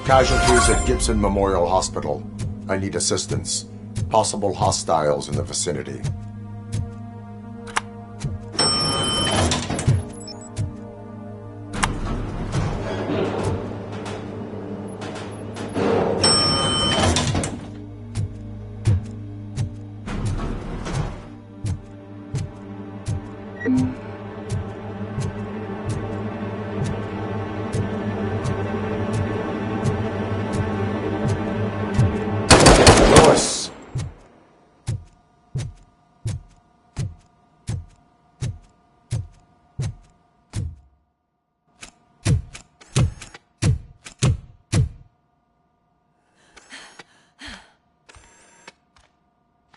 Casualties at Gibson Memorial Hospital. I need assistance. Possible hostiles in the vicinity.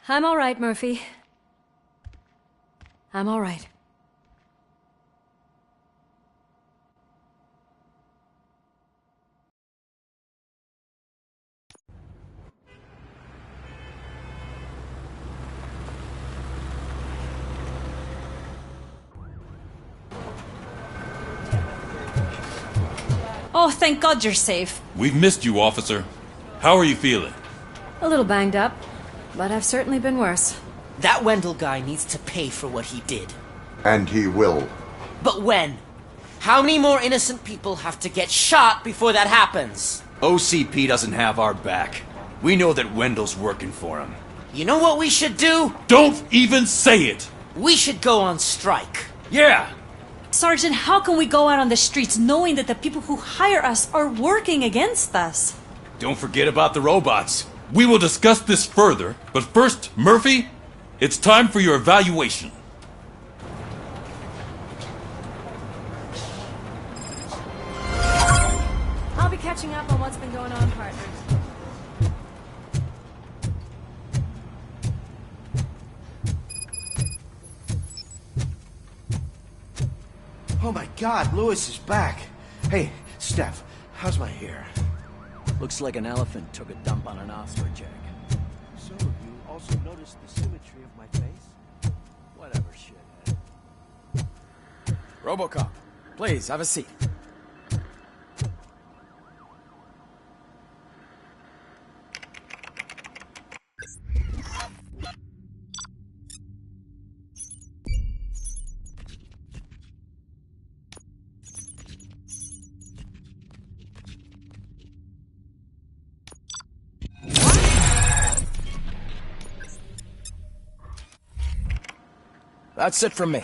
I'm all right, Murphy. I'm all right. Oh, thank God you're safe. We've missed you, officer. How are you feeling? A little banged up, but I've certainly been worse. That Wendell guy needs to pay for what he did. And he will. But when? How many more innocent people have to get shot before that happens? OCP doesn't have our back. We know that Wendell's working for him. You know what we should do? Don't even say it! We should go on strike. Yeah! Sergeant, how can we go out on the streets knowing that the people who hire us are working against us? Don't forget about the robots. We will discuss this further, but first, Murphy, it's time for your evaluation. I'll be catching up on what's been going on, partner. Oh my God, Lewis is back. Hey, Steph, how's my hair? Looks like an elephant took a dump on an ostrich egg. So, you also noticed the symmetry of my face? Whatever, shithead. RoboCop, please, have a seat. That's it from me.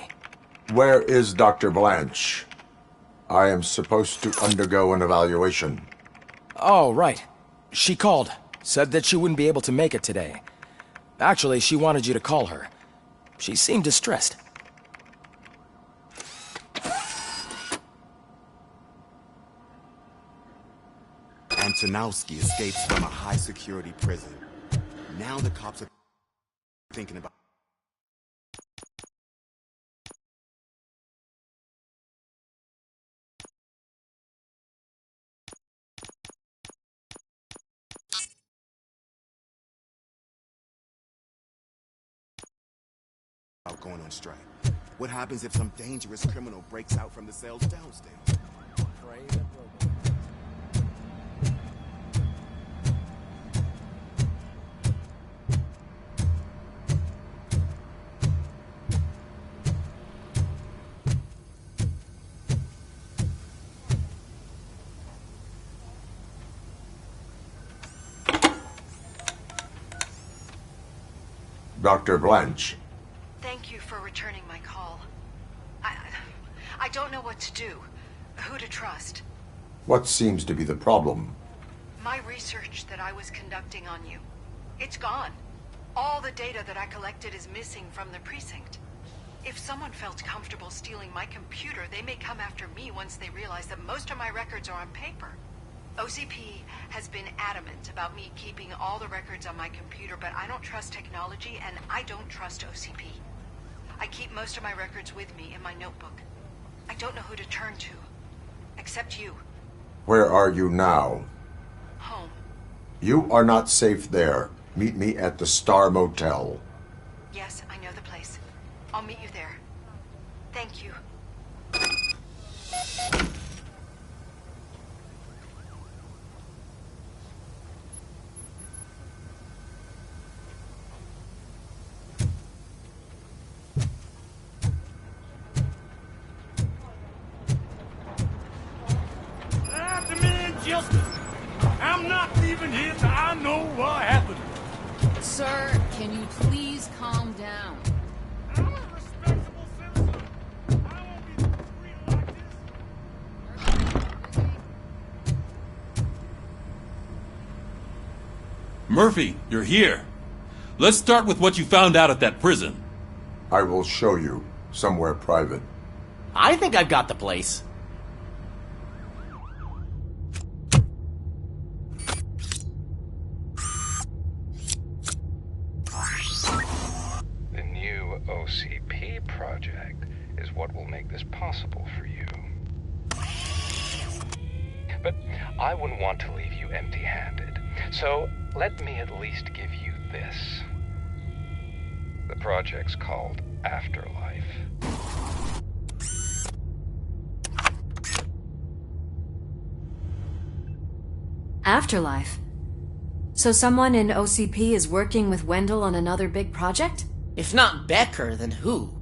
Where is Dr. Blanche? I am supposed to undergo an evaluation. Oh, right. She called. Said that she wouldn't be able to make it today. Actually, she wanted you to call her. She seemed distressed. Antonowski escapes from a high-security prison. Now the cops are thinking about... going on strike. What happens if some dangerous criminal breaks out from the cells downstairs? Dr. Blanche. Thank you for returning my call. I don't know what to do. Who to trust. What seems to be the problem? My research that I was conducting on you. It's gone. All the data that I collected is missing from the precinct. If someone felt comfortable stealing my computer, they may come after me once they realize that most of my records are on paper. OCP has been adamant about me keeping all the records on my computer, but I don't trust technology and I don't trust OCP. I keep most of my records with me in my notebook. I don't know who to turn to, except you. Where are you now? Home. You are not safe there. Meet me at the Star Motel. Yes, I know the place. I'll meet you there. Thank you. justice. I'm not leaving here till I know what happened. Sir, can you please calm down? I'm a responsible citizen. I won't be treated like this. Murphy, you're here. Let's start with what you found out at that prison. I will show you somewhere private. I think I've got the place. The new OCP project is what will make this possible for you. But I wouldn't want to leave you empty-handed, so let me at least give you this. The project's called Afterlife. Afterlife? So someone in OCP is working with Wendell on another big project? If not Becker, then who?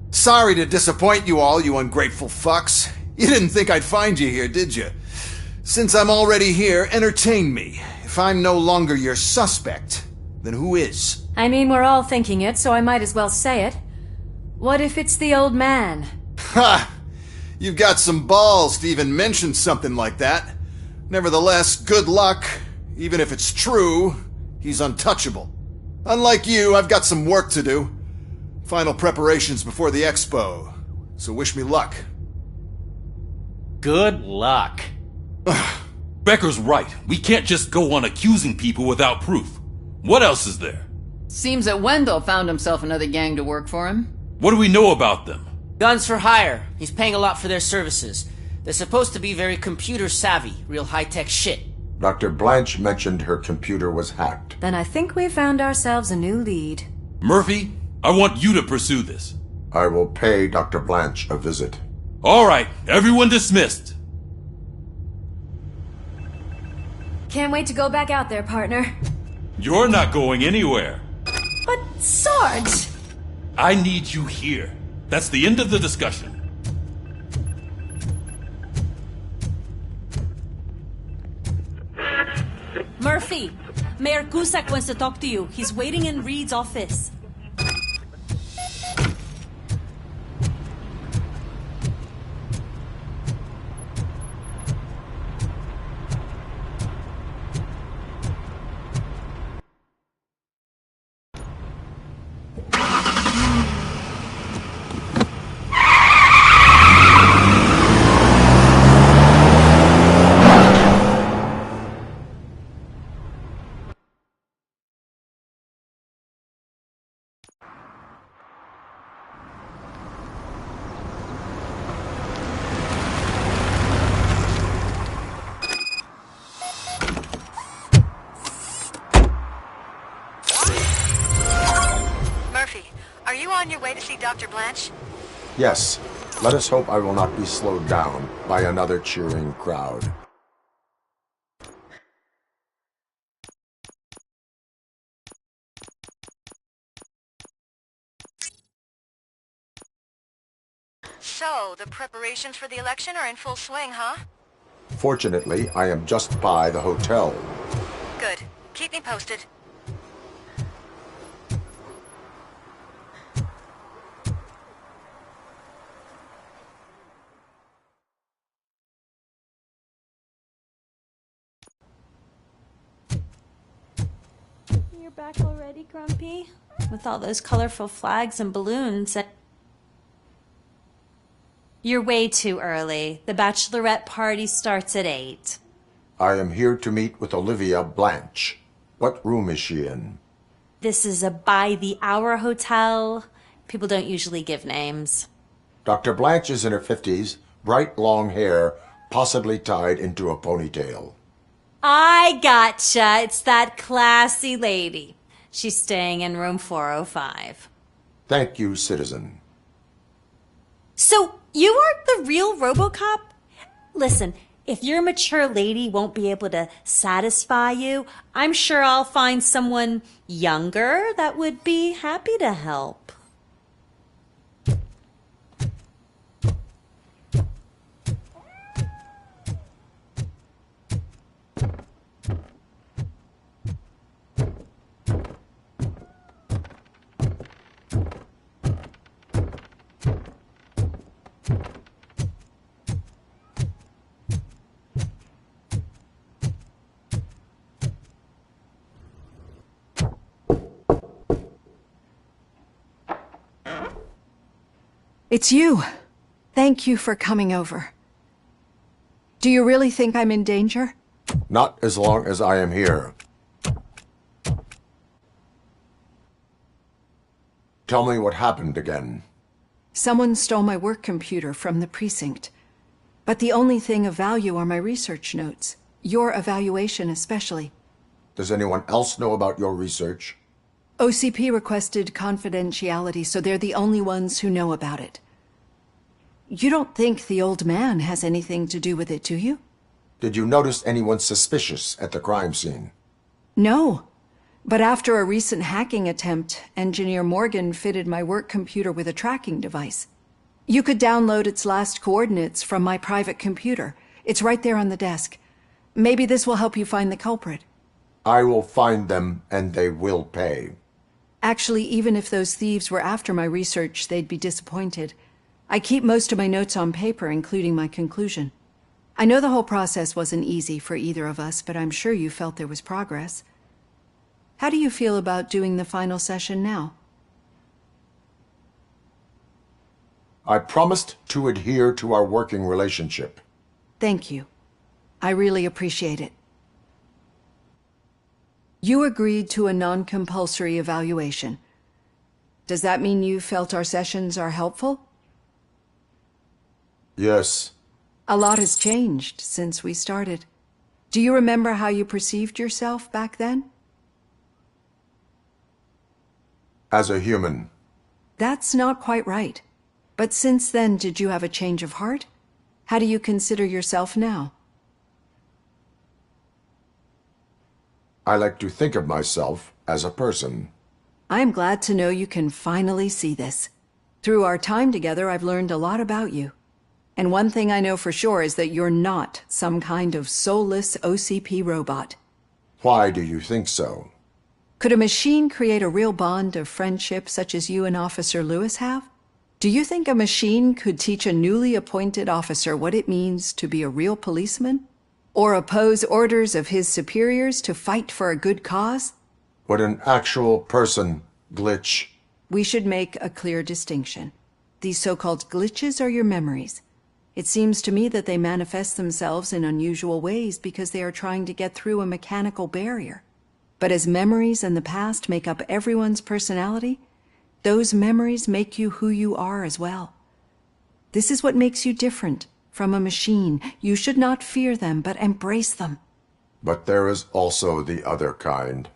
Sorry to disappoint you all, you ungrateful fucks. You didn't think I'd find you here, did you? Since I'm already here, entertain me. If I'm no longer your suspect, then who is? I mean, we're all thinking it, so I might as well say it. What if it's the old man? Ha! You've got some balls to even mention something like that. Nevertheless, good luck. Even if it's true, he's untouchable. Unlike you, I've got some work to do. Final preparations before the expo. So wish me luck. Good luck. Becker's right. We can't just go on accusing people without proof. What else is there? Seems that Wendell found himself another gang to work for him. What do we know about them? Guns for hire. He's paying a lot for their services. They're supposed to be very computer savvy, real high-tech shit. Dr. Blanche mentioned her computer was hacked. Then I think we found ourselves a new lead. Murphy, I want you to pursue this. I will pay Dr. Blanche a visit. All right, everyone dismissed. Can't wait to go back out there, partner. You're not going anywhere. But, Sarge! I need you here. That's the end of the discussion. Murphy, Mayor Cusack wants to talk to you. He's waiting in Reed's office. Are you on your way to see Dr. Blanche? Yes. Let us hope I will not be slowed down by another cheering crowd. So, the preparations for the election are in full swing, huh? Fortunately, I am just by the hotel. Good. Keep me posted. You're back already, Grumpy? With all those colorful flags and balloons. You're way too early. The bachelorette party starts at 8. I am here to meet with Olivia Blanche. What room is she in? This is a by-the-hour hotel. People don't usually give names. Dr. Blanche is in her 50s, bright long hair, possibly tied into a ponytail. I gotcha. It's that classy lady. She's staying in room 405. Thank you, citizen. So, you aren't the real RoboCop? Listen, if your mature lady won't be able to satisfy you, I'm sure I'll find someone younger that would be happy to help. It's you. Thank you for coming over. Do you really think I'm in danger? Not as long as I am here. Tell me what happened again. Someone stole my work computer from the precinct. But the only thing of value are my research notes. Your evaluation especially. Does anyone else know about your research? OCP requested confidentiality, so they're the only ones who know about it. You don't think the old man has anything to do with it, do you? Did you notice anyone suspicious at the crime scene? No. But after a recent hacking attempt, Engineer Morgan fitted my work computer with a tracking device. You could download its last coordinates from my private computer. It's right there on the desk. Maybe this will help you find the culprit. I will find them, and they will pay. Actually, even if those thieves were after my research, they'd be disappointed. I keep most of my notes on paper, including my conclusion. I know the whole process wasn't easy for either of us, but I'm sure you felt there was progress. How do you feel about doing the final session now? I promised to adhere to our working relationship. Thank you. I really appreciate it. You agreed to a non-compulsory evaluation. Does that mean you felt our sessions are helpful? Yes. A lot has changed since we started. Do you remember how you perceived yourself back then? As a human. That's not quite right. But since then, did you have a change of heart? How do you consider yourself now? I like to think of myself as a person. I'm glad to know you can finally see this. Through our time together, I've learned a lot about you. And one thing I know for sure is that you're not some kind of soulless OCP robot. Why do you think so? Could a machine create a real bond of friendship such as you and Officer Lewis have? Do you think a machine could teach a newly appointed officer what it means to be a real policeman? Or oppose orders of his superiors to fight for a good cause? Would an actual person glitch? We should make a clear distinction. These so-called glitches are your memories. It seems to me that they manifest themselves in unusual ways because they are trying to get through a mechanical barrier. But as memories in the past make up everyone's personality, those memories make you who you are as well. This is what makes you different from a machine. You should not fear them, but embrace them. But there is also the other kind.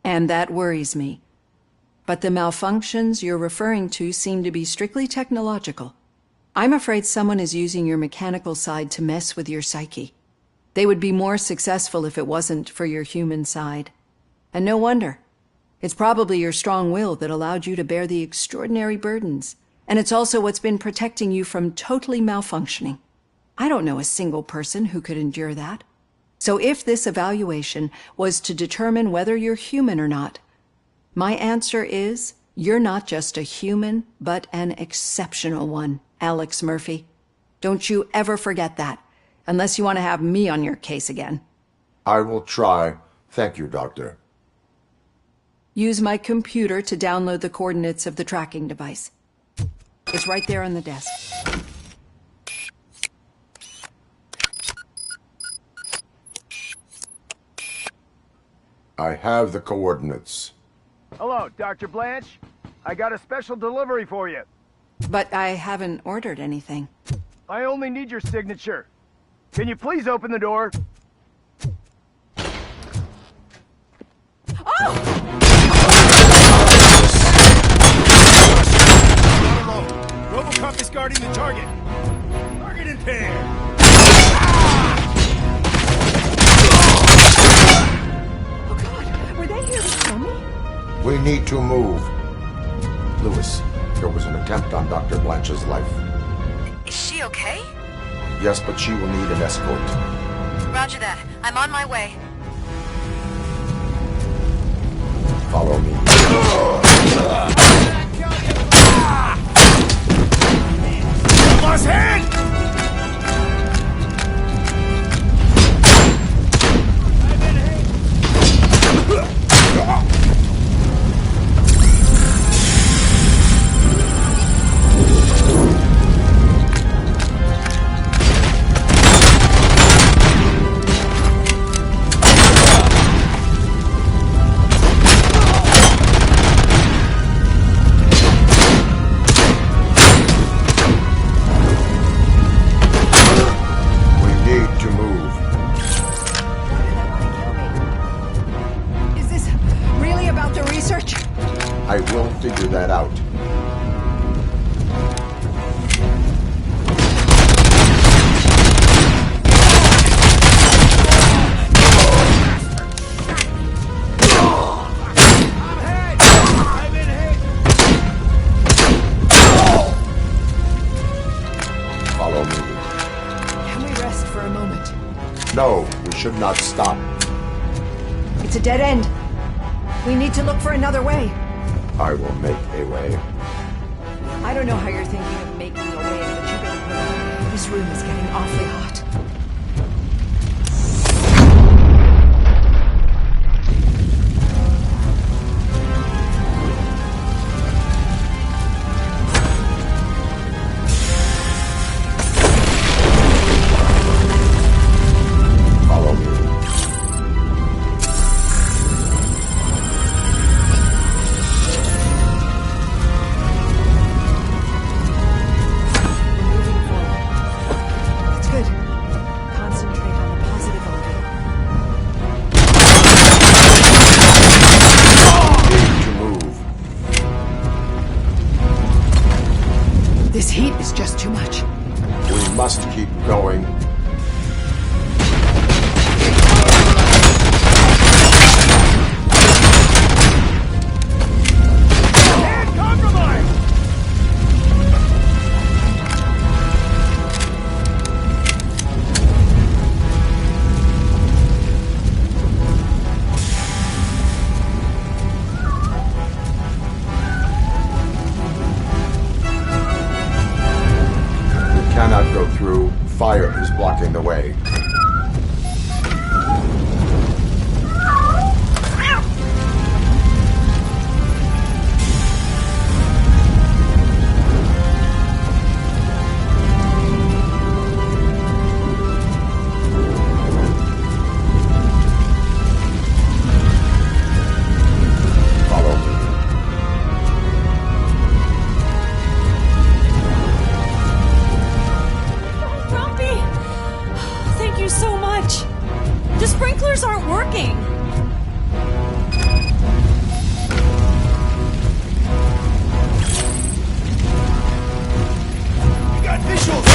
And that worries me. But the malfunctions you're referring to seem to be strictly technological. I'm afraid someone is using your mechanical side to mess with your psyche. They would be more successful if it wasn't for your human side. And no wonder. It's probably your strong will that allowed you to bear the extraordinary burdens. And it's also what's been protecting you from totally malfunctioning. I don't know a single person who could endure that. So if this evaluation was to determine whether you're human or not, my answer is, you're not just a human, but an exceptional one, Alex Murphy. Don't you ever forget that, unless you want to have me on your case again. I will try. Thank you, Doctor. Use my computer to download the coordinates of the tracking device. It's right there on the desk. I have the coordinates. Hello, Dr. Blanche. I got a special delivery for you. But I haven't ordered anything. I only need your signature. Can you please open the door? RoboCop is guarding the target. Target impaired. Oh God, were they here to kill me? We need to move. Lewis, there was an attempt on Dr. Blanche's life. Is she okay? Yes, but she will need an escort. Roger that. I'm on my way. Follow me. Boss hand! rest for a moment. No, we should not stop. It's a dead end. We need to look for another way. I will make a way. I don't know how you're thinking of making a way, but you better hurry. This room is getting awfully hot. Follow me. It's good. Concentrate on the positive only. To move. This heat is just too much. We must keep going. We cannot go through. Fire is blocking the way. Follow me. Grumpy! Thank you so much. The sprinklers aren't working. We got visuals!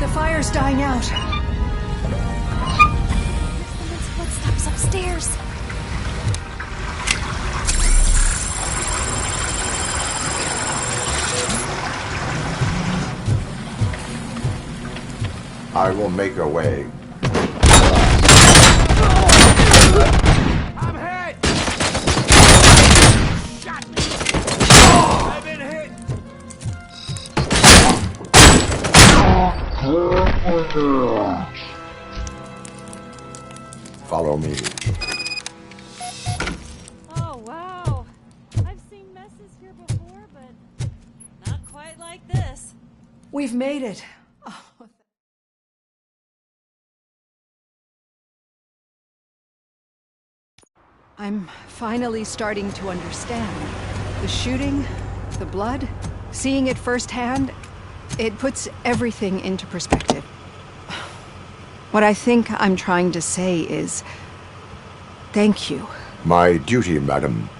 The fire's dying out. Someone's footsteps upstairs. I will make a way. I'm hit! Shot me! I've been hit! Follow me. Oh, wow. I've seen messes here before, but not quite like this. We've made it. Oh, I'm finally starting to understand. The shooting, the blood, seeing it firsthand, it puts everything into perspective. What I think I'm trying to say is, thank you. My duty, madam.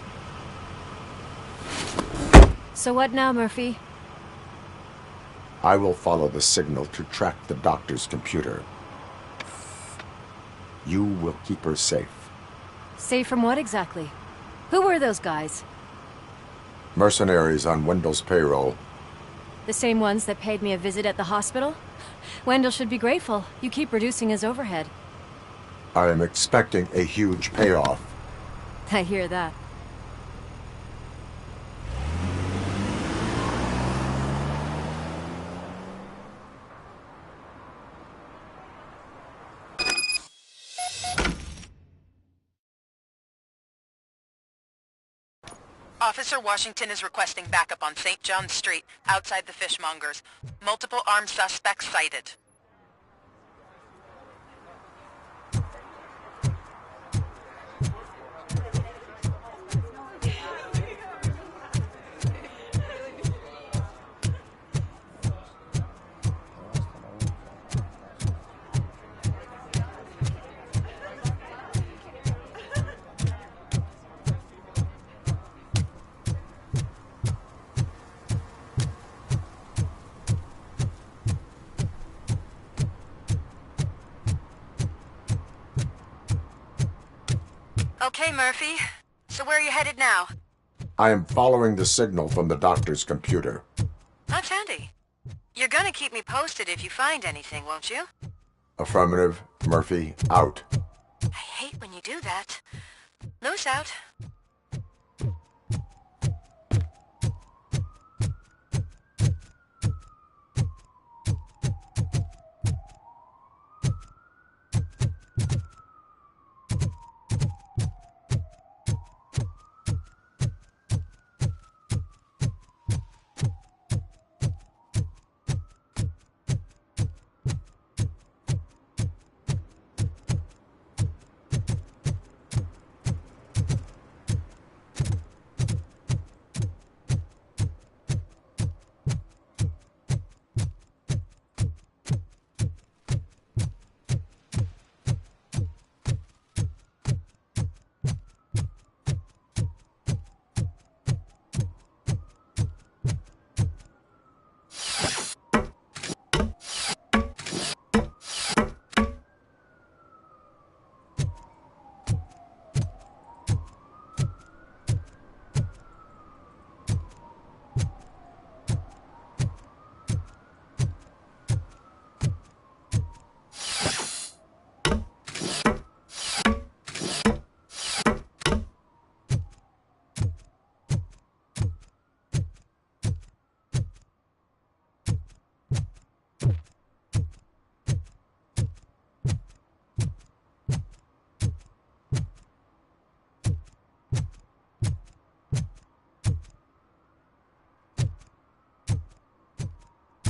So what now, Murphy? I will follow the signal to track the doctor's computer. You will keep her safe. Safe from what exactly? Who were those guys? Mercenaries on Wendell's payroll. The same ones that paid me a visit at the hospital? Wendell should be grateful. You keep reducing his overhead. I am expecting a huge payoff. I hear that. Officer Washington is requesting backup on St. John Street, outside the fishmongers. Multiple armed suspects sighted. Okay, Murphy. So where are you headed now? I am following the signal from the doctor's computer. That's handy. You're gonna keep me posted if you find anything, won't you? Affirmative. Murphy, out. I hate when you do that. Loose out.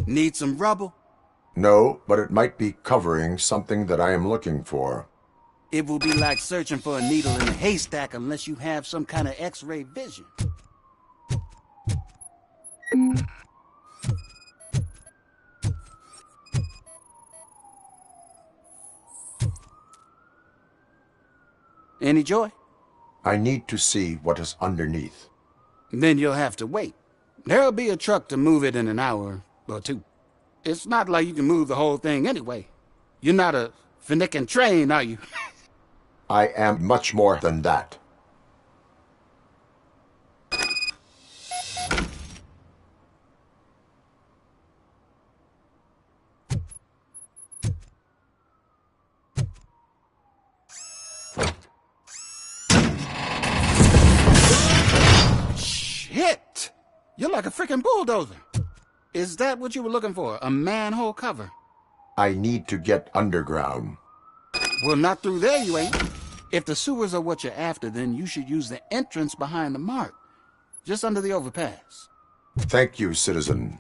Need some rubble? No, but it might be covering something that I am looking for. It will be like searching for a needle in a haystack unless you have some kind of X-ray vision. Any joy? I need to see what is underneath. Then you'll have to wait. There'll be a truck to move it in an hour or two. It's not like you can move the whole thing anyway. You're not a finicking train, are you? I am much more than that. Shit! You're like a freaking bulldozer. Is that what you were looking for? A manhole cover? I need to get underground. Well, not through there, you ain't. If the sewers are what you're after, then you should use the entrance behind the mark. Just under the overpass. Thank you, citizen.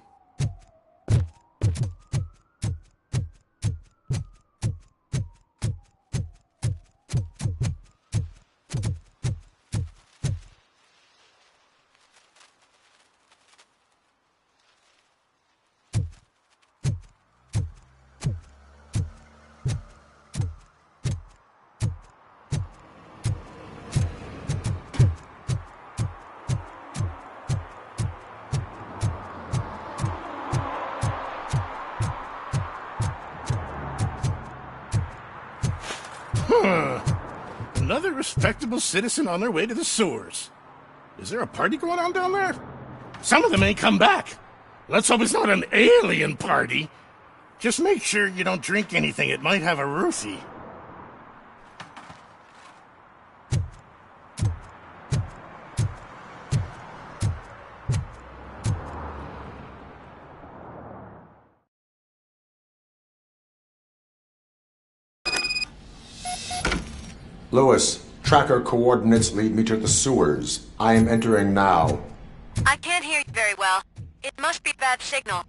Another respectable citizen on their way to the sewers. Is there a party going on down there? Some of them ain't come back. Let's hope it's not an alien party. Just make sure you don't drink anything. It might have a roofie. Lewis, Tracker coordinates lead me to the sewers. I am entering now. I can't hear you very well. It must be bad signal.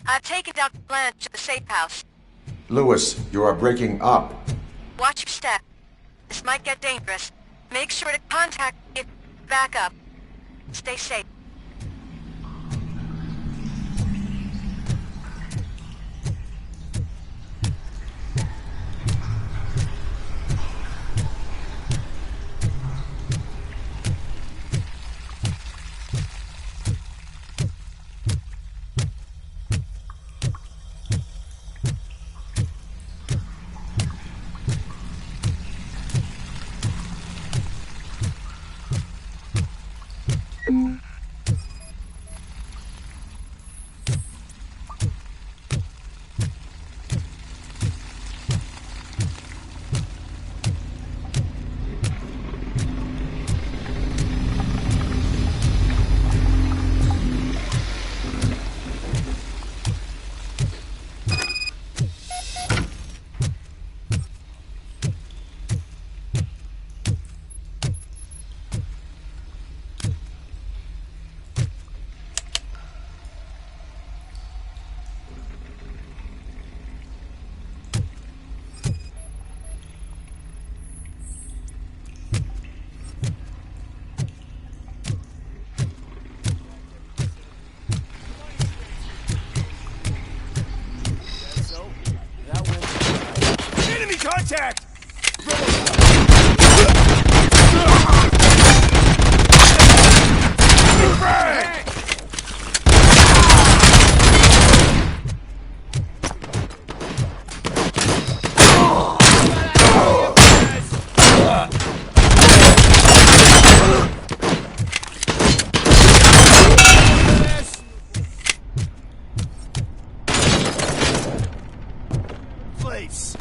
I've taken Dr. Blanche to the safe house. Lewis, you are breaking up. Watch your step. This might get dangerous. Make sure to contact me if back up. Stay safe. Enemy contact! Place.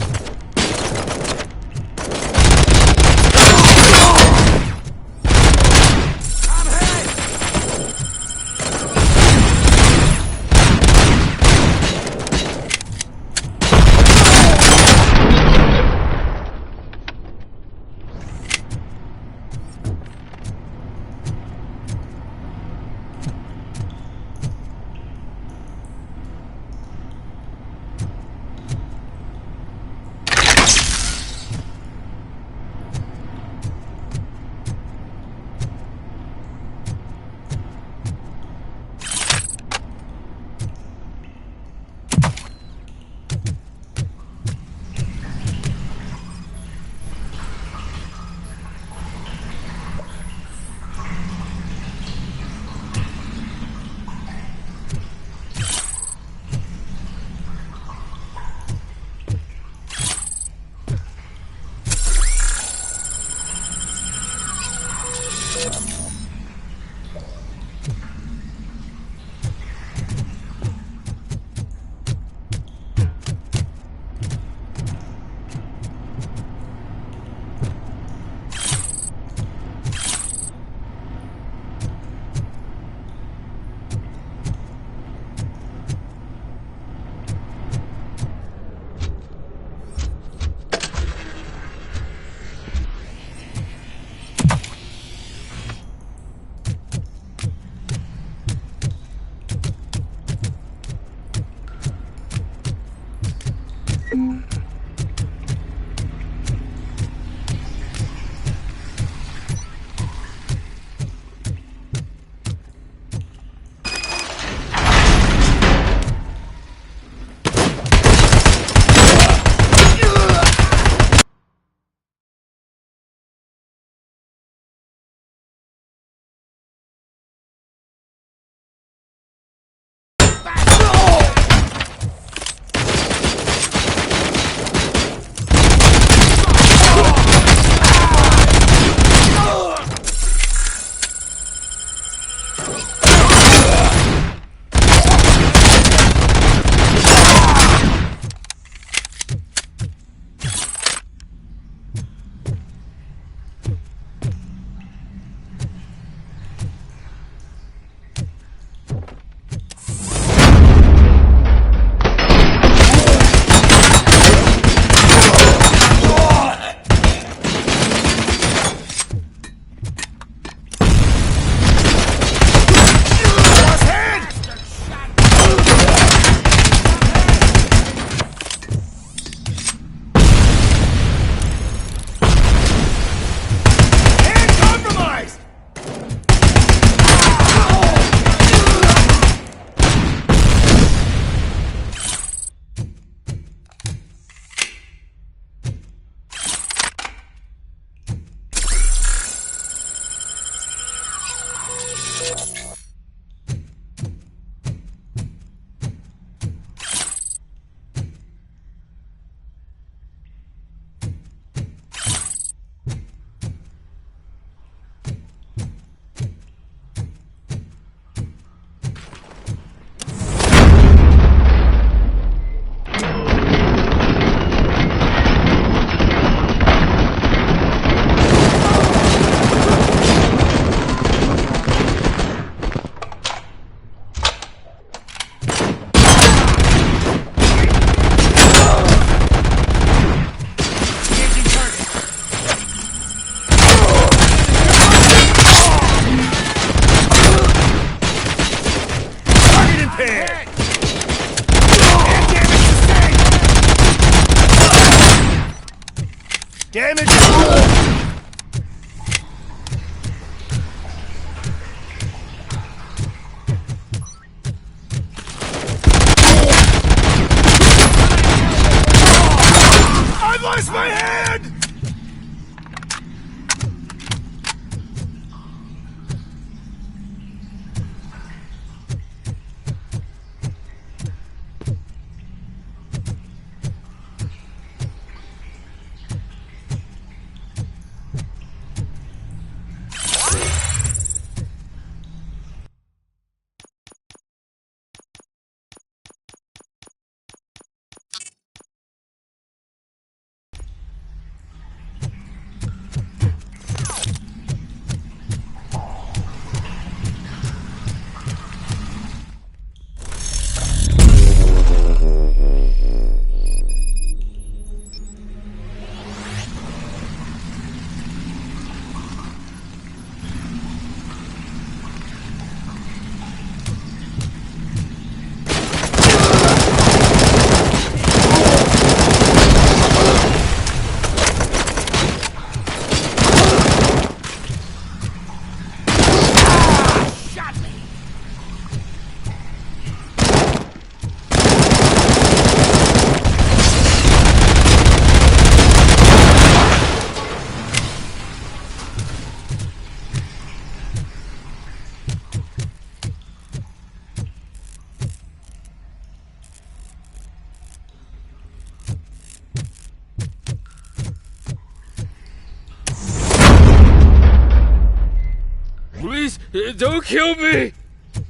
Don't kill me!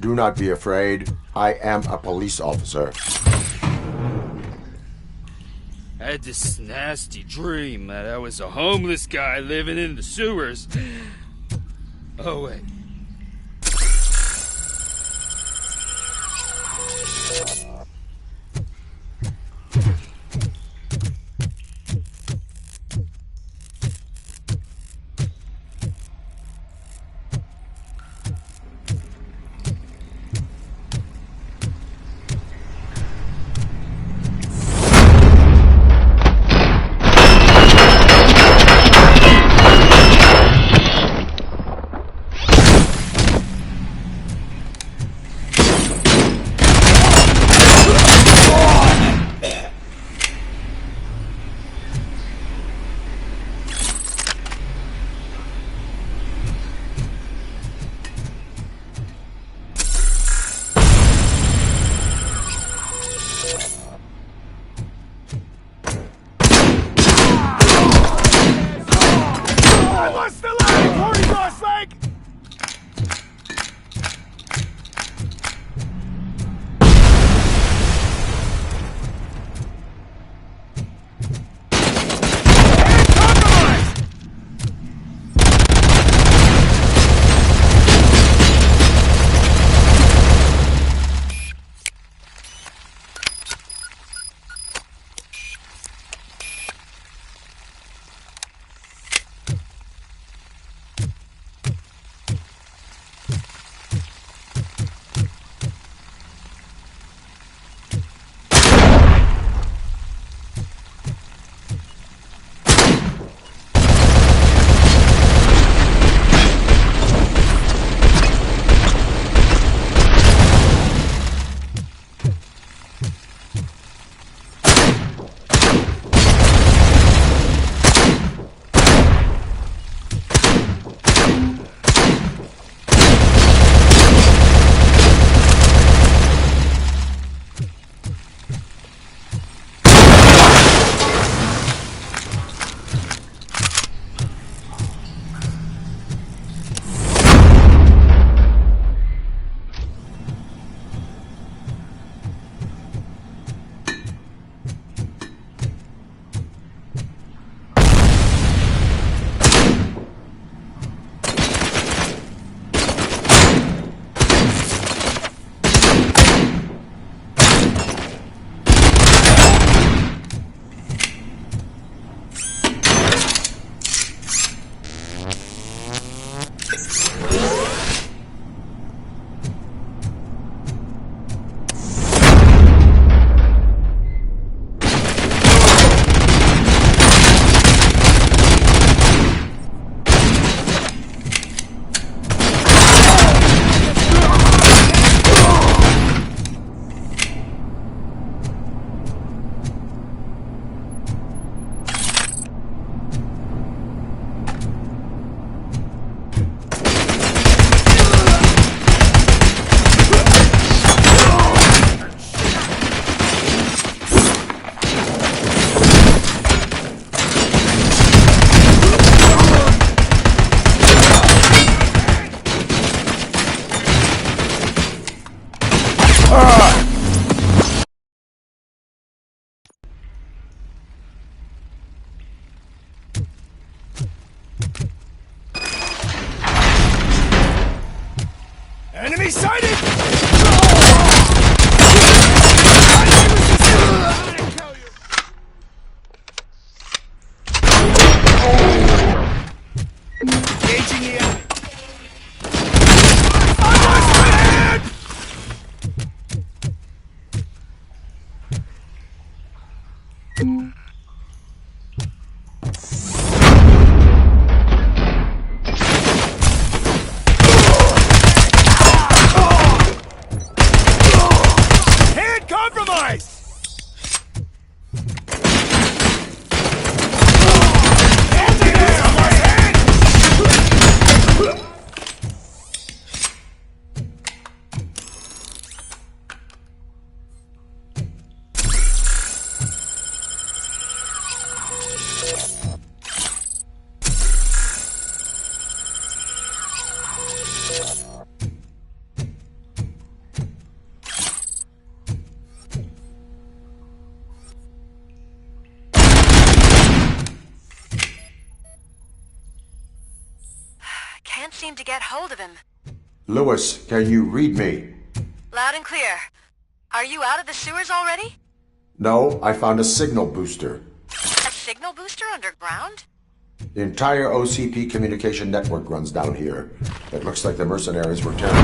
Do not be afraid. I am a police officer. I had this nasty dream that I was a homeless guy living in the sewers. Oh, wait. Enemy sighted! Engaging the enemy. can't seem to get hold of him. Lewis, can you read me? Loud and clear. Are you out of the sewers already? No, I found a signal booster. A signal booster underground? The entire OCP communication network runs down here. It looks like the mercenaries were tearing.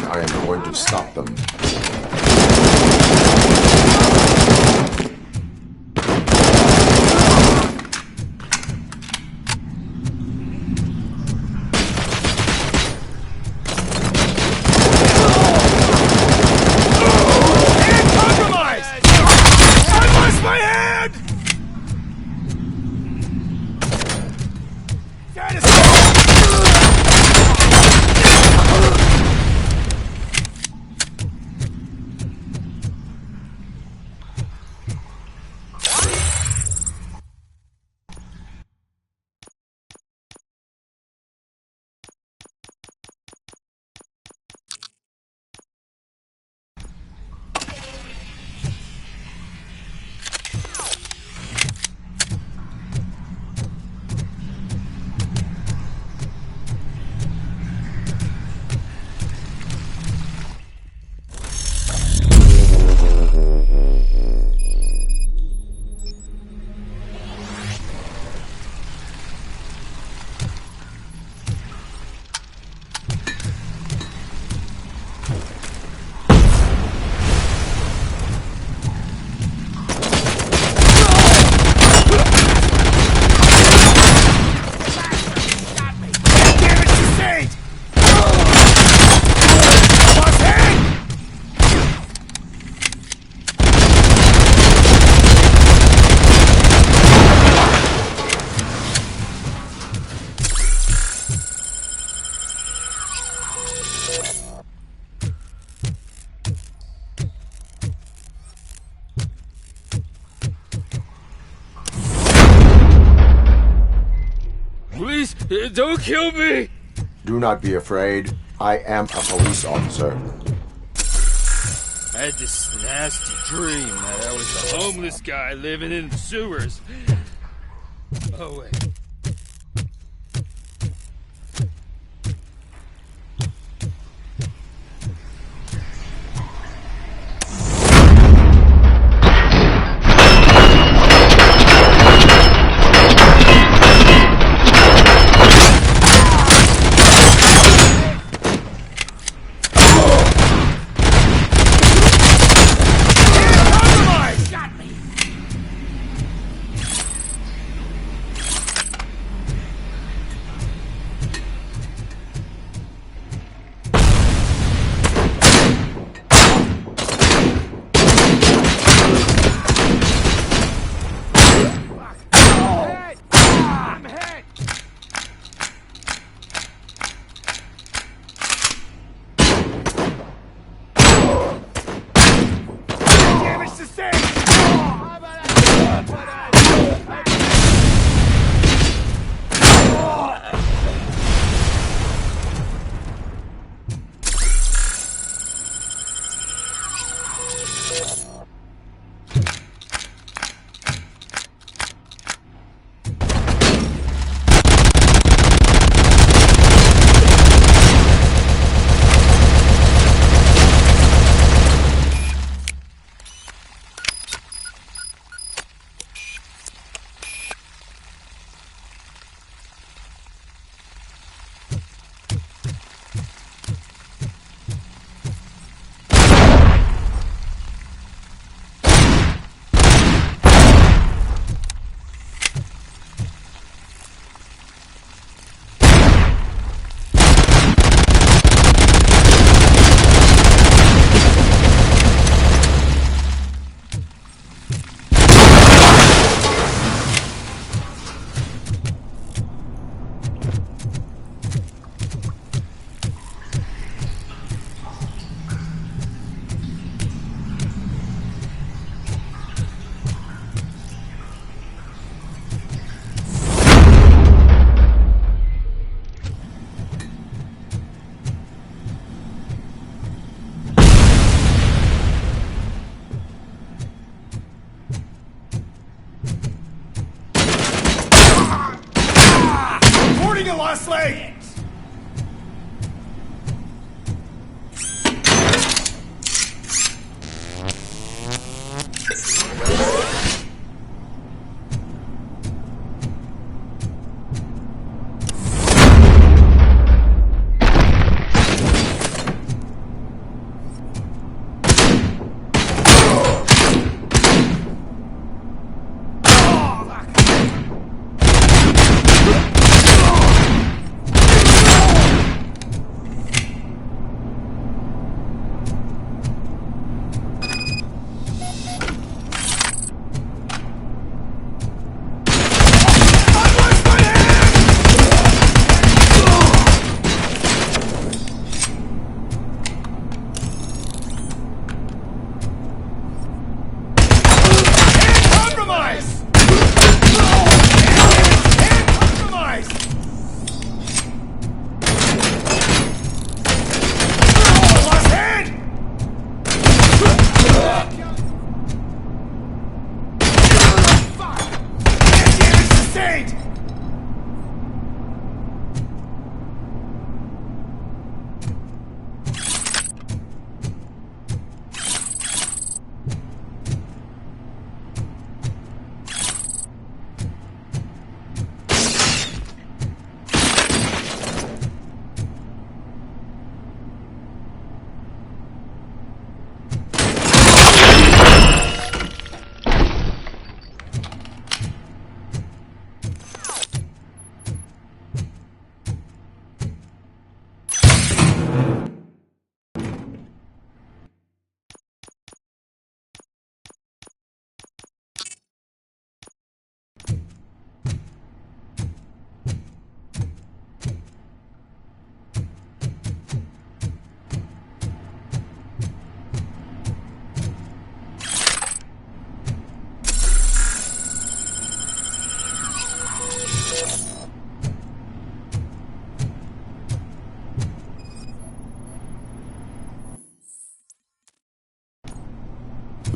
I am going to stop them. Please, don't kill me! Do not be afraid. I am a police officer. I had this nasty dream that I was a homeless guy living in the sewers. Oh, wait.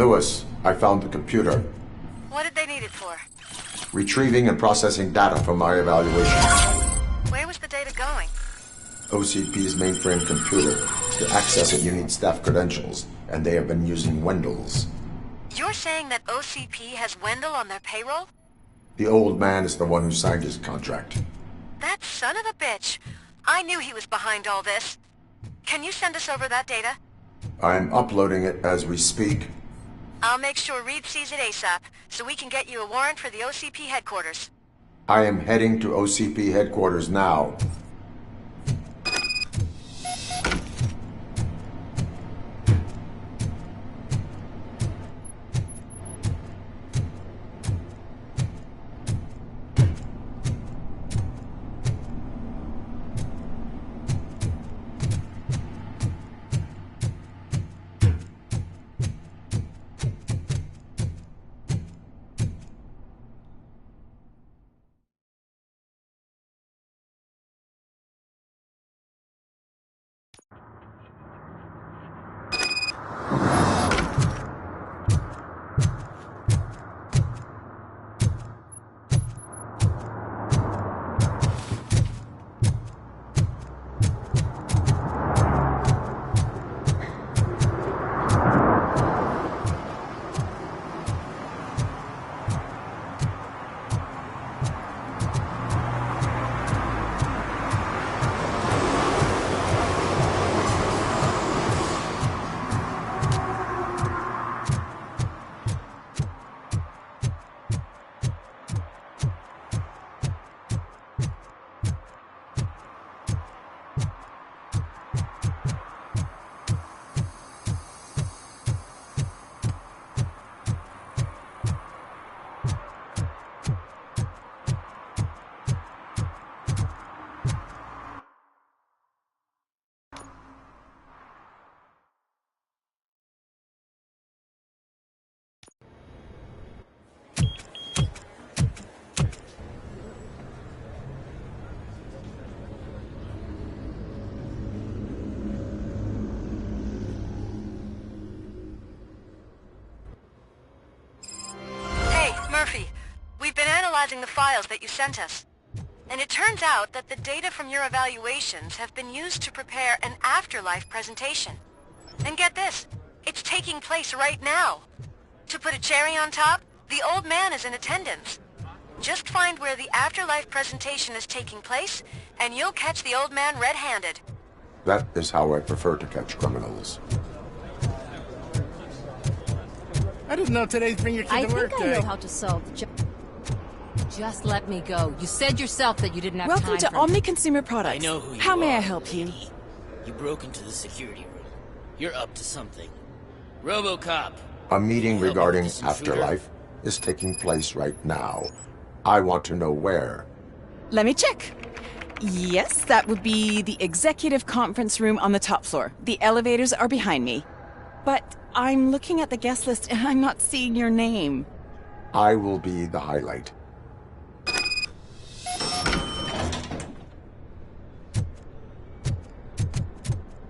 Lewis, I found the computer. What did they need it for? Retrieving and processing data from my evaluation. Where was the data going? OCP's mainframe computer. To access it, you need staff credentials, and they have been using Wendell's. You're saying that OCP has Wendell on their payroll? The old man is the one who signed his contract. That son of a bitch. I knew he was behind all this. Can you send us over that data? I'm uploading it as we speak. I'll make sure Reed sees it ASAP, so we can get you a warrant for the OCP headquarters. I am heading to OCP headquarters now. We've been analyzing the files that you sent us. And it turns out that the data from your evaluations have been used to prepare an afterlife presentation. And get this, it's taking place right now. To put a cherry on top, the old man is in attendance. Just find where the afterlife presentation is taking place, and you'll catch the old man red-handed. That is how I prefer to catch criminals. I didn't know today's bring your kid to work day. I think I know how to solve the job. Just let me go. You said yourself that you didn't have Welcome time to for Omni Consumer Products. I know who you are. How may I help you? You broke into the security room. You're up to something. RoboCop. A meeting regarding afterlife is taking place right now. I want to know where. Let me check. Yes, that would be the executive conference room on the top floor. The elevators are behind me. But I'm looking at the guest list and I'm not seeing your name. I will be the highlight.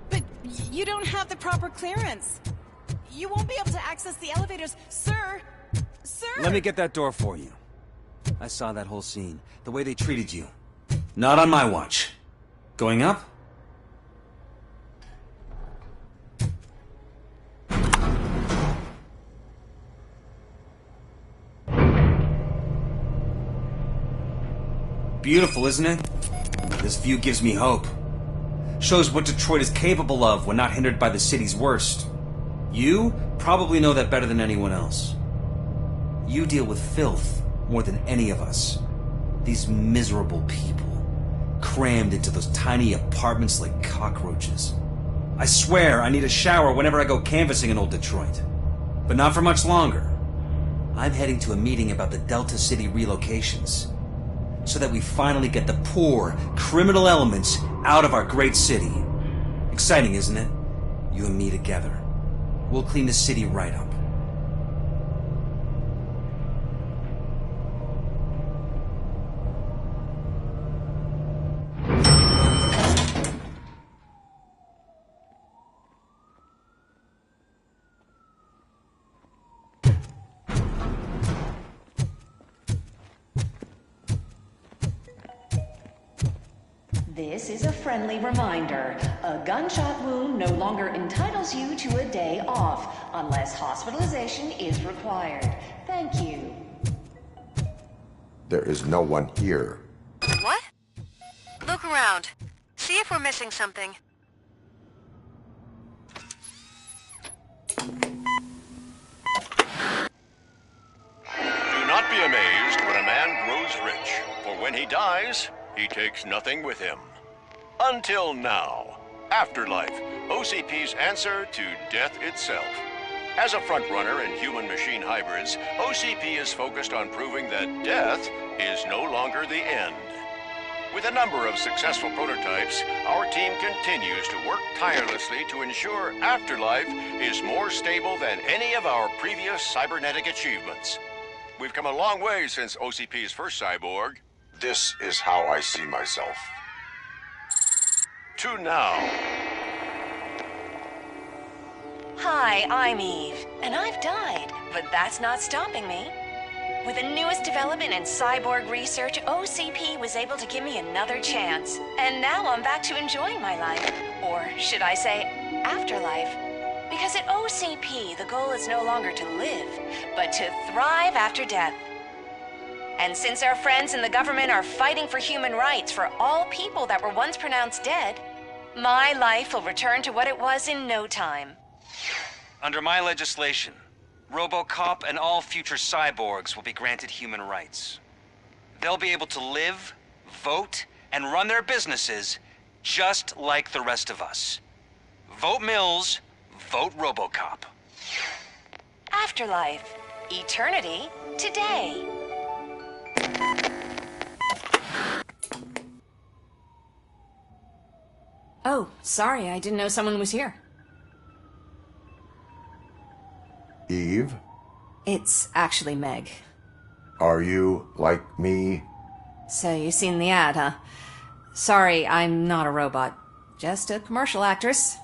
But you don't have the proper clearance. You won't be able to access the elevators. Sir! Sir! Let me get that door for you. I saw that whole scene. The way they treated you. Not on my watch. Going up? Beautiful, isn't it? This view gives me hope. Shows what Detroit is capable of when not hindered by the city's worst. You probably know that better than anyone else. You deal with filth more than any of us. These miserable people, crammed into those tiny apartments like cockroaches. I swear I need a shower whenever I go canvassing in old Detroit. But not for much longer. I'm heading to a meeting about the Delta City relocations, so that we finally get the poor, criminal elements out of our great city. Exciting, isn't it? You and me together. We'll clean the city right up. This is a friendly reminder. A gunshot wound no longer entitles you to a day off, unless hospitalization is required. Thank you. There is no one here. What? Look around. See if we're missing something. Do not be amazed when a man grows rich, for when he dies, he takes nothing with him. Until now. Afterlife, OCP's answer to death itself. As a frontrunner in human-machine hybrids, OCP is focused on proving that death is no longer the end. With a number of successful prototypes, our team continues to work tirelessly to ensure Afterlife is more stable than any of our previous cybernetic achievements. We've come a long way since OCP's first cyborg. This is how I see myself. To now. Hi, I'm Eve, and I've died, but that's not stopping me. With the newest development in cyborg research, OCP was able to give me another chance. And now I'm back to enjoying my life. Or should I say, afterlife. Because at OCP, the goal is no longer to live, but to thrive after death. And since our friends in the government are fighting for human rights for all people that were once pronounced dead, my life will return to what it was in no time. Under my legislation, RoboCop and all future cyborgs will be granted human rights. They'll be able to live, vote, and run their businesses just like the rest of us. Vote Mills, vote RoboCop. Afterlife. Eternity. Today. Oh, sorry, I didn't know someone was here. Eve? It's actually Meg. Are you like me? So you've seen the ad, huh? Sorry, I'm not a robot. Just a commercial actress.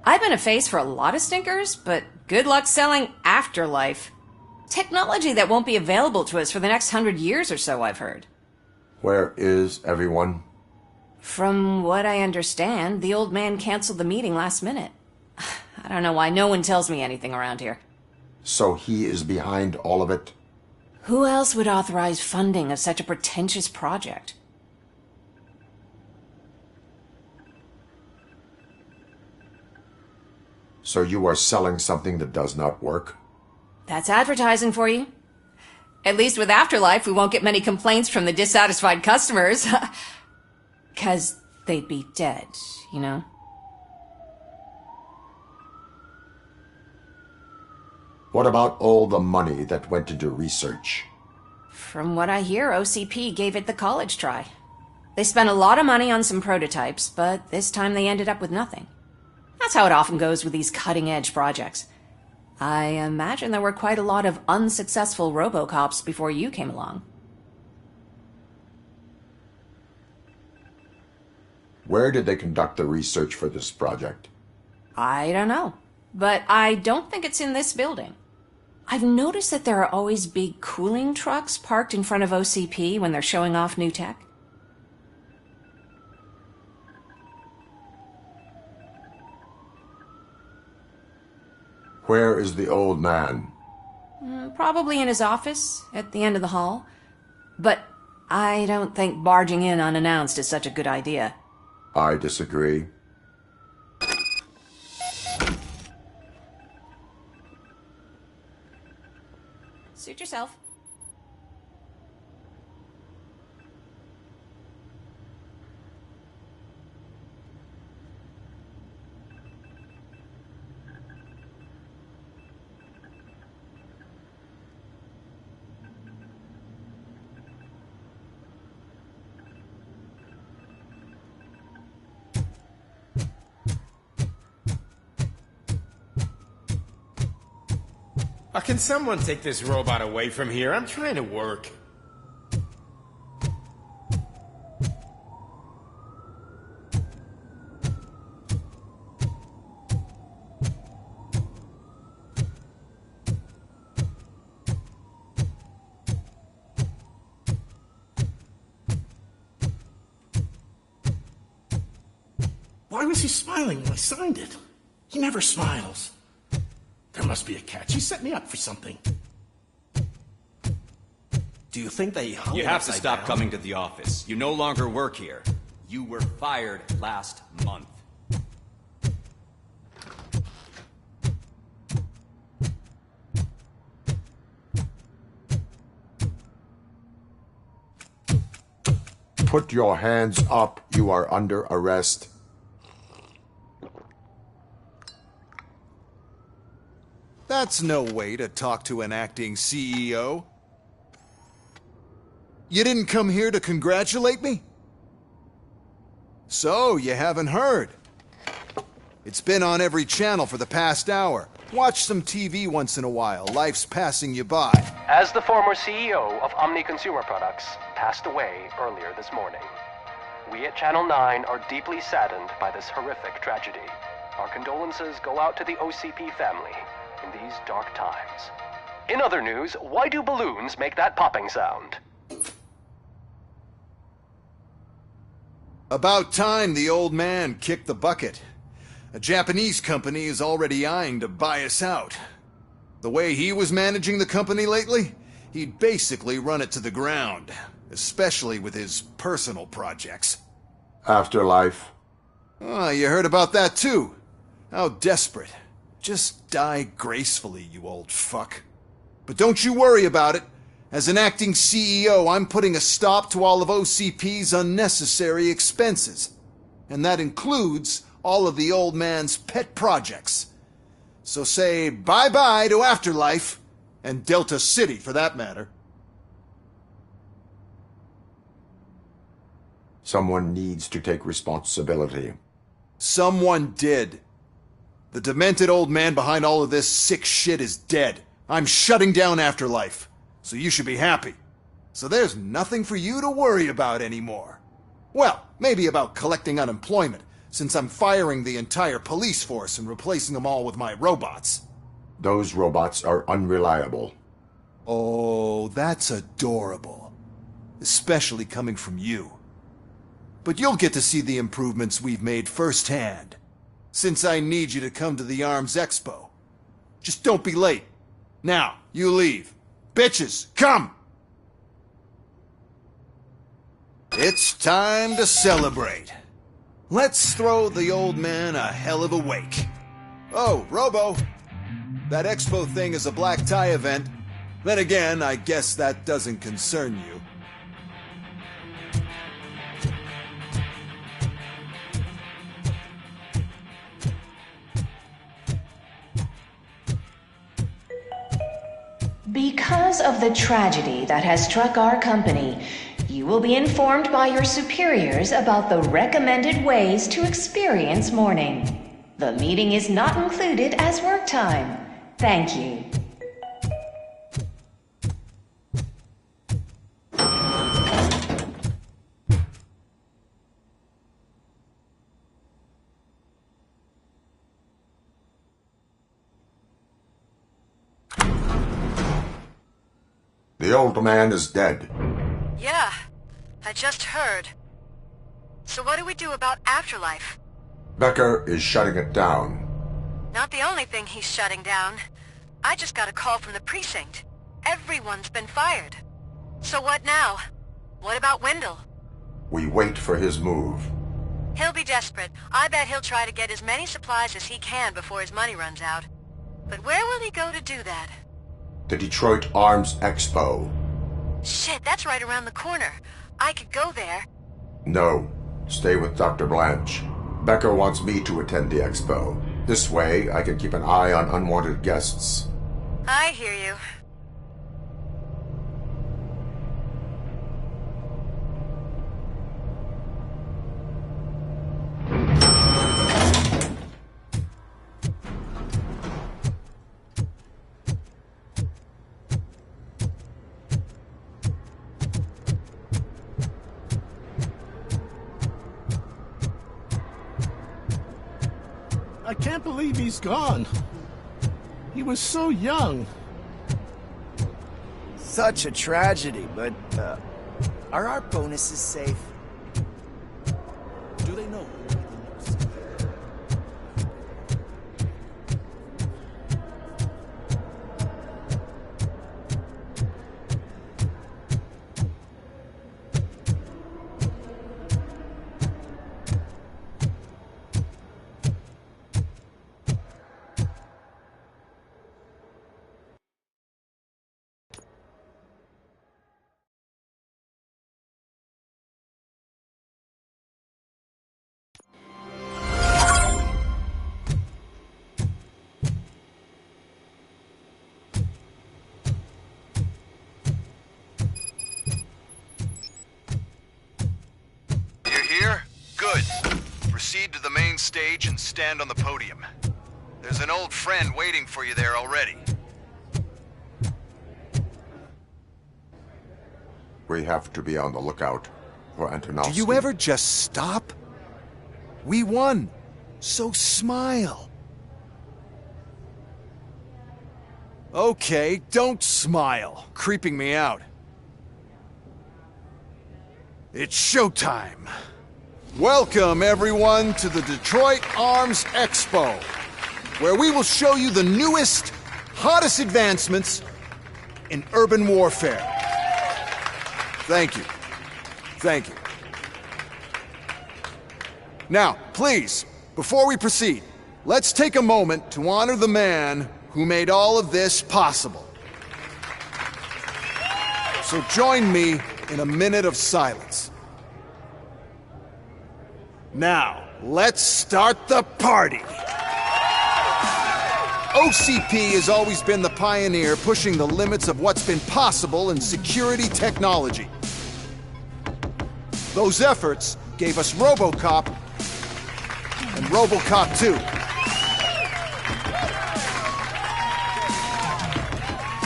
I've been a face for a lot of stinkers, but good luck selling Afterlife. Technology that won't be available to us for the next 100 years or so, I've heard. Where is everyone? From what I understand, the old man canceled the meeting last minute. I don't know why no one tells me anything around here. So he is behind all of it? Who else would authorize funding of such a pretentious project? So you are selling something that does not work? That's advertising for you. At least with Afterlife, we won't get many complaints from the dissatisfied customers. 'Cause they'd be dead, you know? What about all the money that went into research? From what I hear, OCP gave it the college try. They spent a lot of money on some prototypes, but this time they ended up with nothing. That's how it often goes with these cutting-edge projects. I imagine there were quite a lot of unsuccessful RoboCops before you came along. Where did they conduct the research for this project? I don't know. but I don't think it's in this building. I've noticed that there are always big cooling trucks parked in front of OCP when they're showing off new tech. Where is the old man? Probably in his office, at the end of the hall. But I don't think barging in unannounced is such a good idea. I disagree. Suit yourself. Can someone take this robot away from here? I'm trying to work. Why was he smiling when I signed it? He never smiles. There must be a catch. He set me up for something. Do you think they hung You have to stop down? coming to the office. You no longer work here. You were fired last month. Put your hands up. You are under arrest. That's no way to talk to an acting CEO. You didn't come here to congratulate me? So, you haven't heard. It's been on every channel for the past hour. Watch some TV once in a while. Life's passing you by. As the former CEO of Omni Consumer Products passed away earlier this morning, we at Channel 9 are deeply saddened by this horrific tragedy. Our condolences go out to the OCP family in these dark times. In other news, why do balloons make that popping sound? About time the old man kicked the bucket. A Japanese company is already eyeing to buy us out. The way he was managing the company lately, he'd basically run it to the ground, especially with his personal projects. Afterlife. Oh, you heard about that too. How desperate. Just die gracefully, you old fuck. But don't you worry about it. As an acting CEO, I'm putting a stop to all of OCP's unnecessary expenses. And that includes all of the old man's pet projects. So say bye-bye to Afterlife, and Delta City for that matter. Someone needs to take responsibility. Someone did. The demented old man behind all of this sick shit is dead. I'm shutting down Afterlife, so you should be happy. So there's nothing for you to worry about anymore. Well, maybe about collecting unemployment, since I'm firing the entire police force and replacing them all with my robots. Those robots are unreliable. Oh, that's adorable. Especially coming from you. But you'll get to see the improvements we've made firsthand. Since I need you to come to the Arms Expo. Just don't be late. Now, you leave. Bitches, come! It's time to celebrate. Let's throw the old man a hell of a wake. Oh, Robo! That expo thing is a black tie event. Then again, I guess that doesn't concern you. Because of the tragedy that has struck our company, you will be informed by your superiors about the recommended ways to experience mourning. The meeting is not included as work time. Thank you. The old man is dead. Yeah, I just heard. So what do we do about Afterlife? Becker is shutting it down. Not the only thing he's shutting down. I just got a call from the precinct. Everyone's been fired. So what now? What about Wendell? We wait for his move. He'll be desperate. I bet he'll try to get as many supplies as he can before his money runs out. But where will he go to do that? The Detroit Arms Expo. Shit, that's right around the corner. I could go there. No. Stay with Dr. Blanche. Becker wants me to attend the expo. This way, I can keep an eye on unwanted guests. I hear you. I can't believe he's gone. He was so young. Such a tragedy, but, are our bonuses safe? Do they know? Here? Good. Proceed to the main stage and stand on the podium. There's an old friend waiting for you there already. We have to be on the lookout for Antonovsky. Do you ever just stop? We won. So smile. Okay, don't smile. Creeping me out. It's showtime. Welcome, everyone, to the Detroit Arms Expo, where we will show you the newest, hottest advancements in urban warfare. Thank you. Thank you. Now, please, before we proceed, let's take a moment to honor the man who made all of this possible. So join me in a minute of silence. Now, let's start the party! OCP has always been the pioneer pushing the limits of what's been possible in security technology. Those efforts gave us RoboCop and RoboCop 2.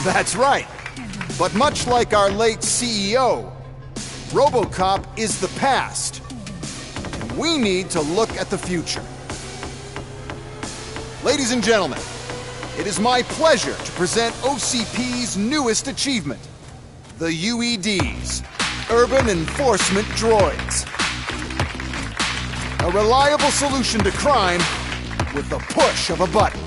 That's right. But much like our late CEO, RoboCop is the past. We need to look at the future. Ladies and gentlemen, it is my pleasure to present OCP's newest achievement, the UEDs, Urban Enforcement Droids. A reliable solution to crime with the push of a button.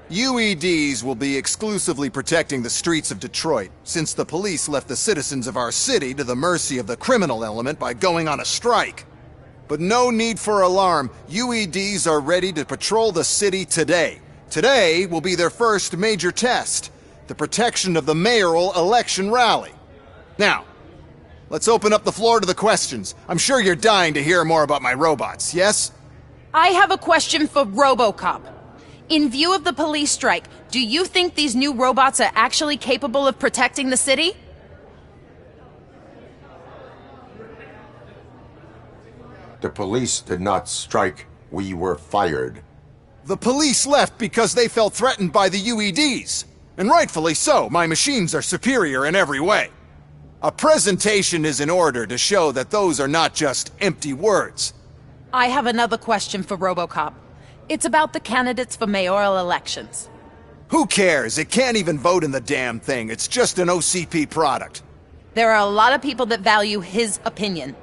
UEDs will be exclusively protecting the streets of Detroit, since the police left the citizens of our city to the mercy of the criminal element by going on a strike. But no need for alarm. UEDs are ready to patrol the city today. Today will be their first major test, the protection of the mayoral election rally. Now, let's open up the floor to the questions. I'm sure you're dying to hear more about my robots, yes? I have a question for RoboCop. In view of the police strike, do you think these new robots are actually capable of protecting the city? The police did not strike. We were fired. The police left because they felt threatened by the UEDs. And rightfully so. My machines are superior in every way. A presentation is in order to show that those are not just empty words. I have another question for RoboCop. It's about the candidates for mayoral elections. Who cares? It can't even vote in the damn thing. It's just an OCP product. There are a lot of people that value his opinion.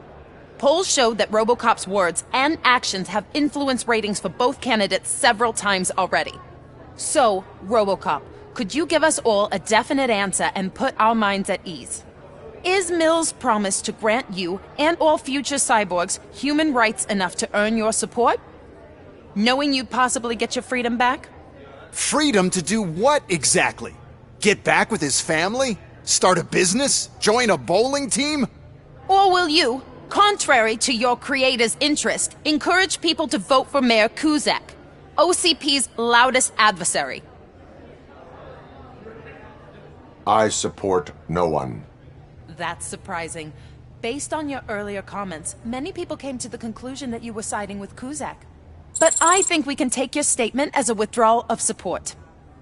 Polls show that RoboCop's words and actions have influenced ratings for both candidates several times already. So, RoboCop, could you give us all a definite answer and put our minds at ease? Is Mills' promise to grant you and all future cyborgs human rights enough to earn your support? Knowing you'd possibly get your freedom back? Freedom to do what exactly? Get back with his family? Start a business? Join a bowling team? Or will you, contrary to your creator's interest, encourage people to vote for Mayor Kuzak, OCP's loudest adversary? I support no one. That's surprising. Based on your earlier comments, many people came to the conclusion that you were siding with Kuzak. But I think we can take your statement as a withdrawal of support.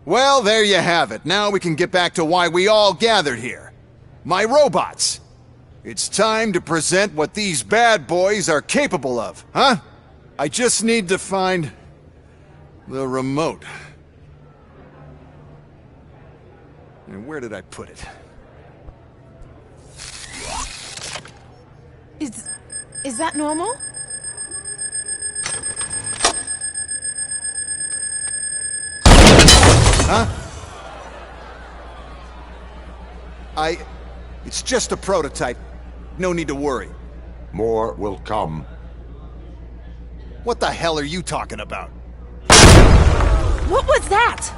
Well, there you have it. Now we can get back to why we all gathered here. My robots. It's time to present what these bad boys are capable of, huh? I just need to find the remote. And where did I put it? Is that normal? Huh? It's just a prototype. No need to worry. More will come. What the hell are you talking about? What was that?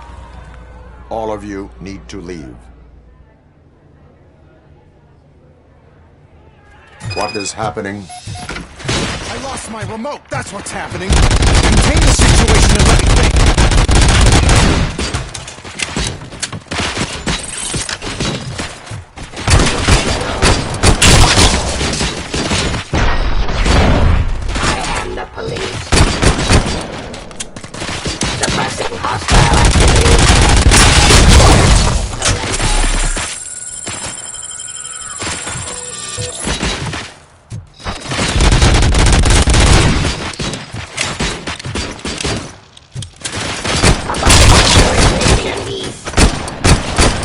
All of you need to leave. What is happening? I lost my remote. That's what's happening. Contain the situation and let me think. I am the police. Suppressing hostile activity.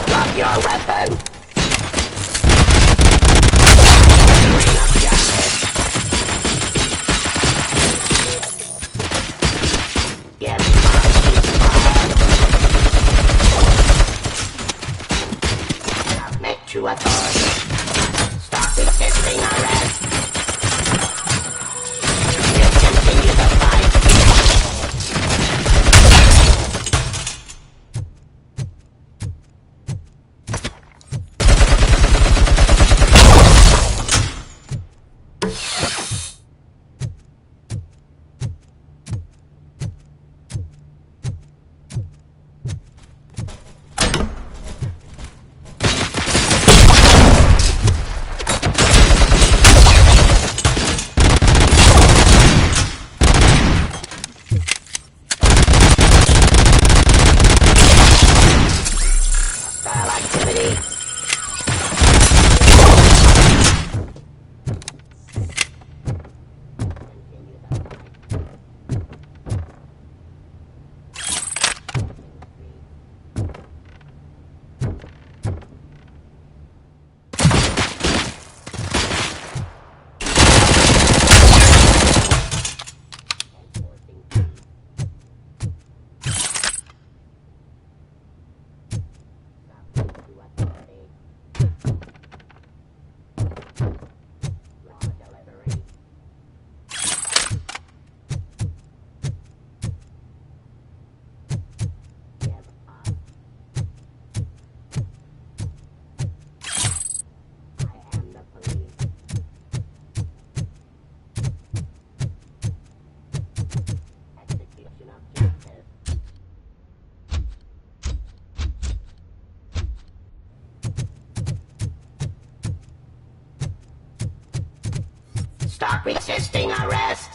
Drop your weapon. Submit to authority. Stop resisting arrest. We'll continue the fight. Hostile activity. Stop resisting arrest.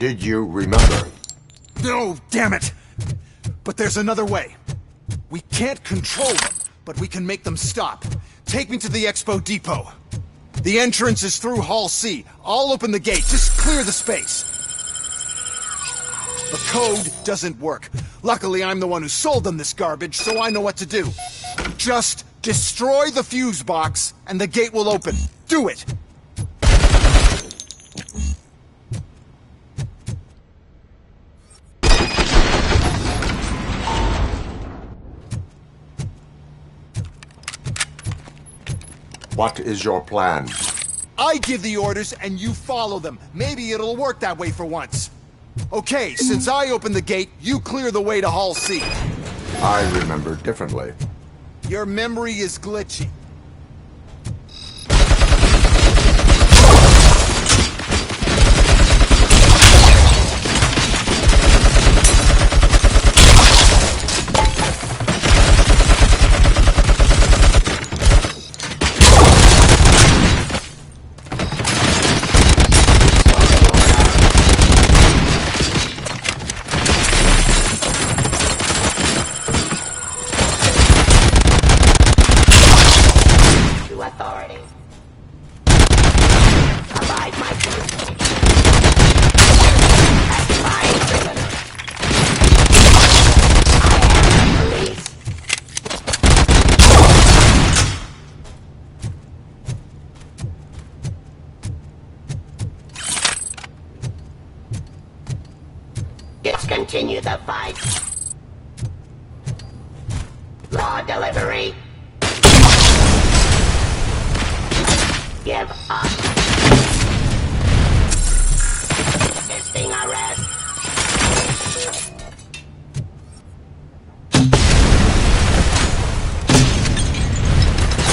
Did you remember? No, damn it! But there's another way. We can't control them, but we can make them stop. Take me to the Expo Depot. The entrance is through Hall C. I'll open the gate. Just clear the space. The code doesn't work. Luckily, I'm the one who sold them this garbage, so I know what to do. Just destroy the fuse box, and the gate will open. Do it! What is your plan? I give the orders and you follow them. Maybe it'll work that way for once. Okay, since I opened the gate, you clear the way to Hall C. I remember differently. Your memory is glitchy. Discontinue the fight. Law delivery. Give up. Resisting arrest.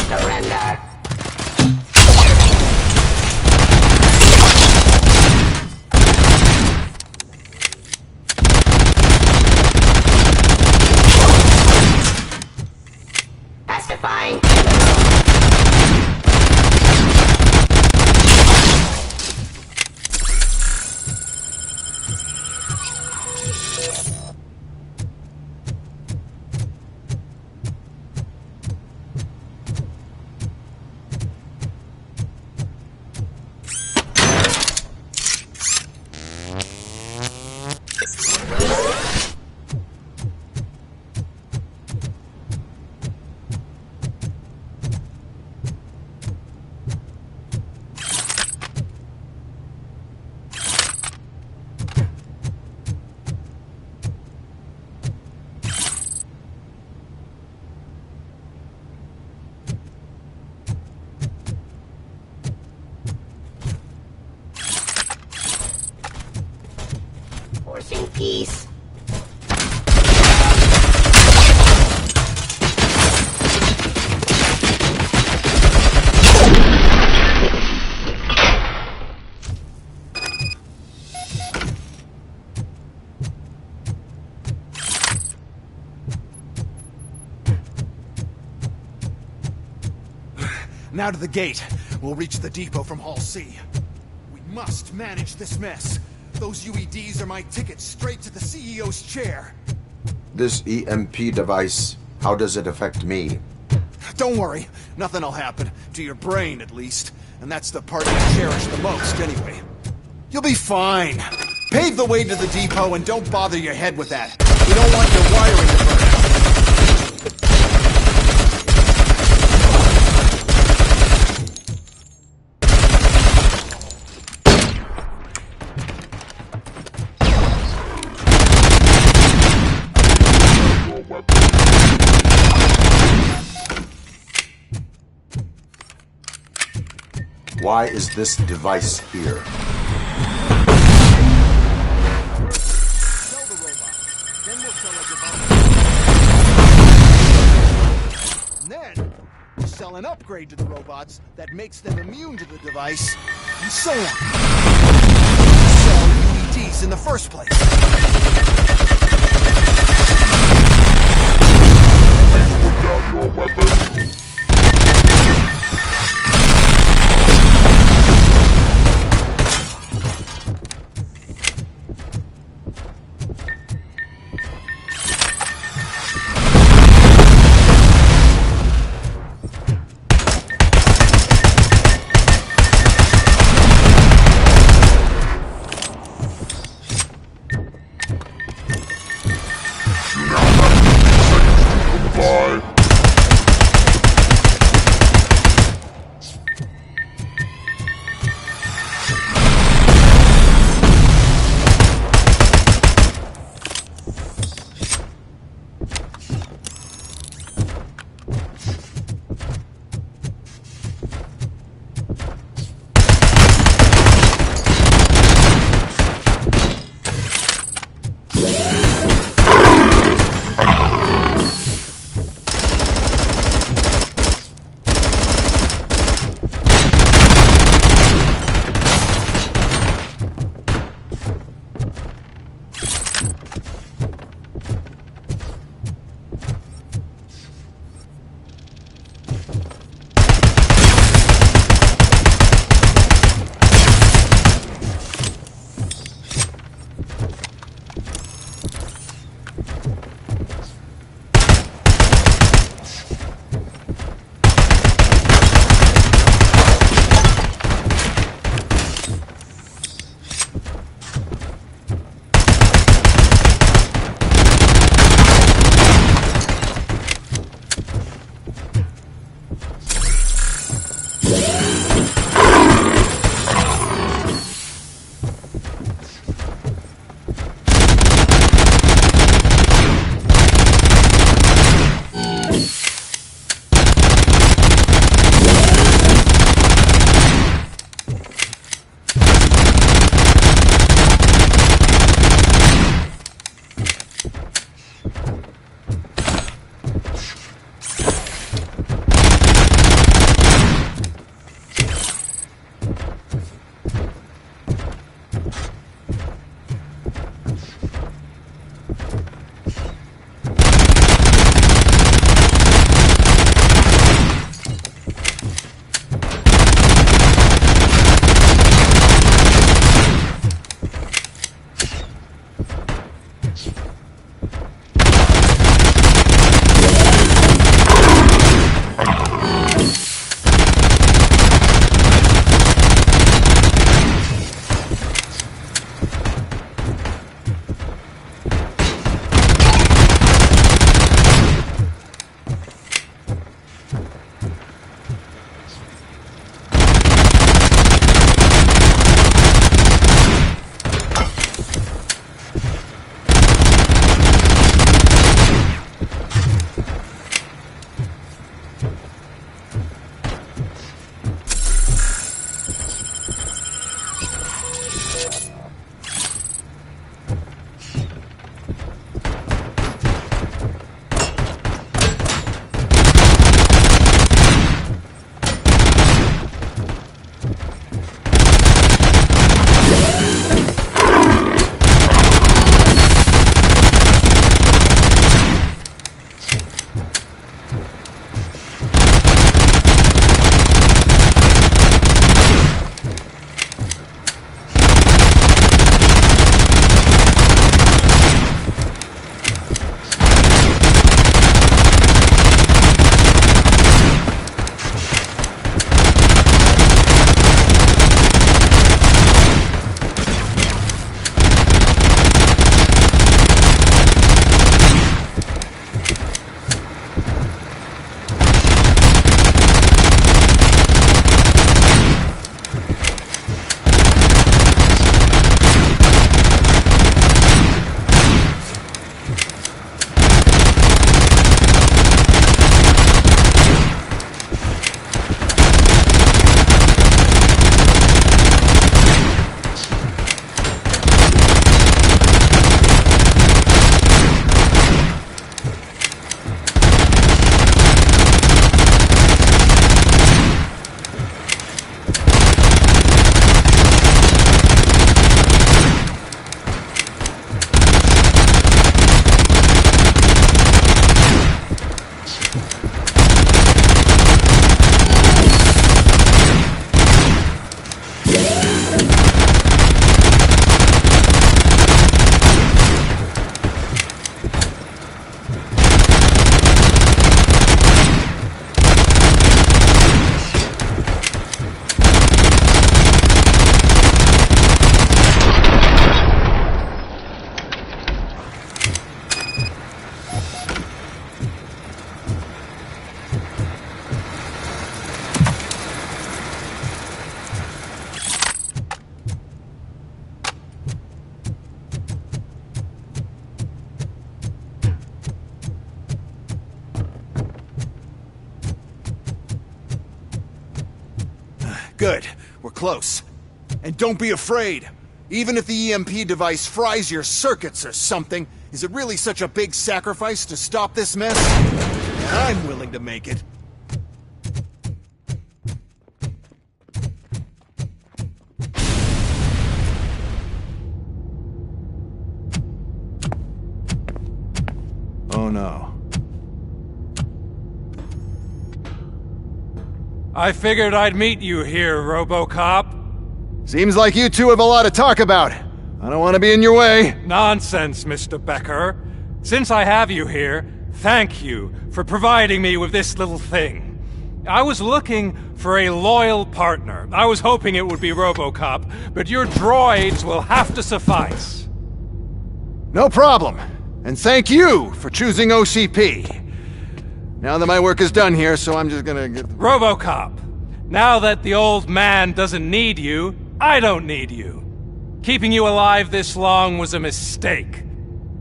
Surrender. Pacifying. Forcing peace. Now to the gate. We'll reach the depot from Hall C. We must manage this mess. Those UEDs are my ticket straight to the CEO's chair. This EMP device, how does it affect me? Don't worry. Nothing'll happen. To your brain, at least. And that's the part you cherish the most, anyway. You'll be fine. Pave the way to the depot and don't bother your head with that. We don't want your wiring to burn out. Why is this device here? And then, we'll sell an upgrade to the robots that makes them immune to the device, and so on. Sell UEDs in the first place. Put down your weapon. Good. We're close. And don't be afraid. Even if the EMP device fries your circuits or something, is it really such a big sacrifice to stop this mess? I'm willing to make it. Oh no. I figured I'd meet you here, RoboCop. Seems like you two have a lot to talk about. I don't want to be in your way. Nonsense, Mr. Becker. Since I have you here, thank you for providing me with this little thing. I was looking for a loyal partner. I was hoping it would be RoboCop, but your droids will have to suffice. No problem. And thank you for choosing OCP. Now that my work is done here, so I'm just gonna get... RoboCop, now that the old man doesn't need you, I don't need you. Keeping you alive this long was a mistake.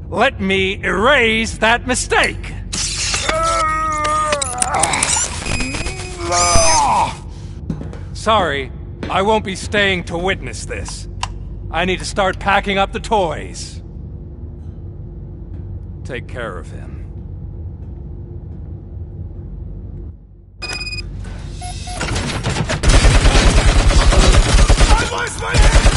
Let me erase that mistake! Sorry, I won't be staying to witness this. I need to start packing up the toys. Take care of him. I lost my head!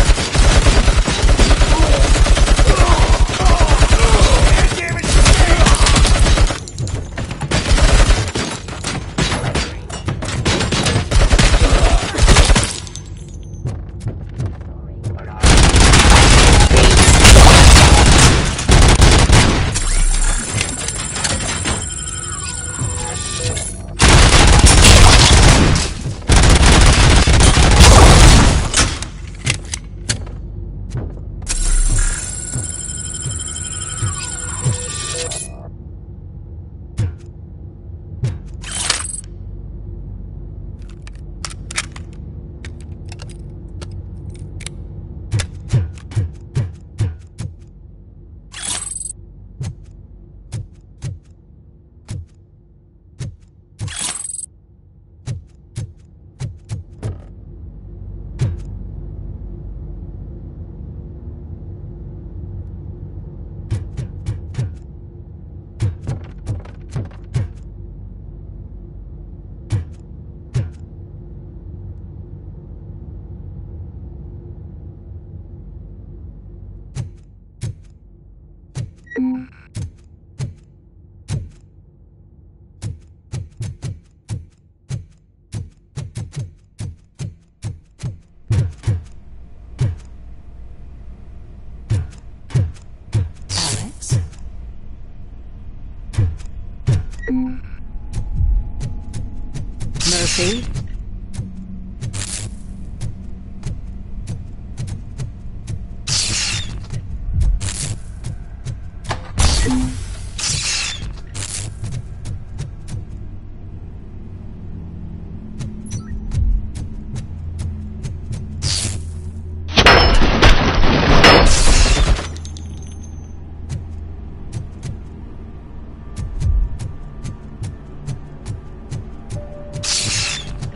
Murphy?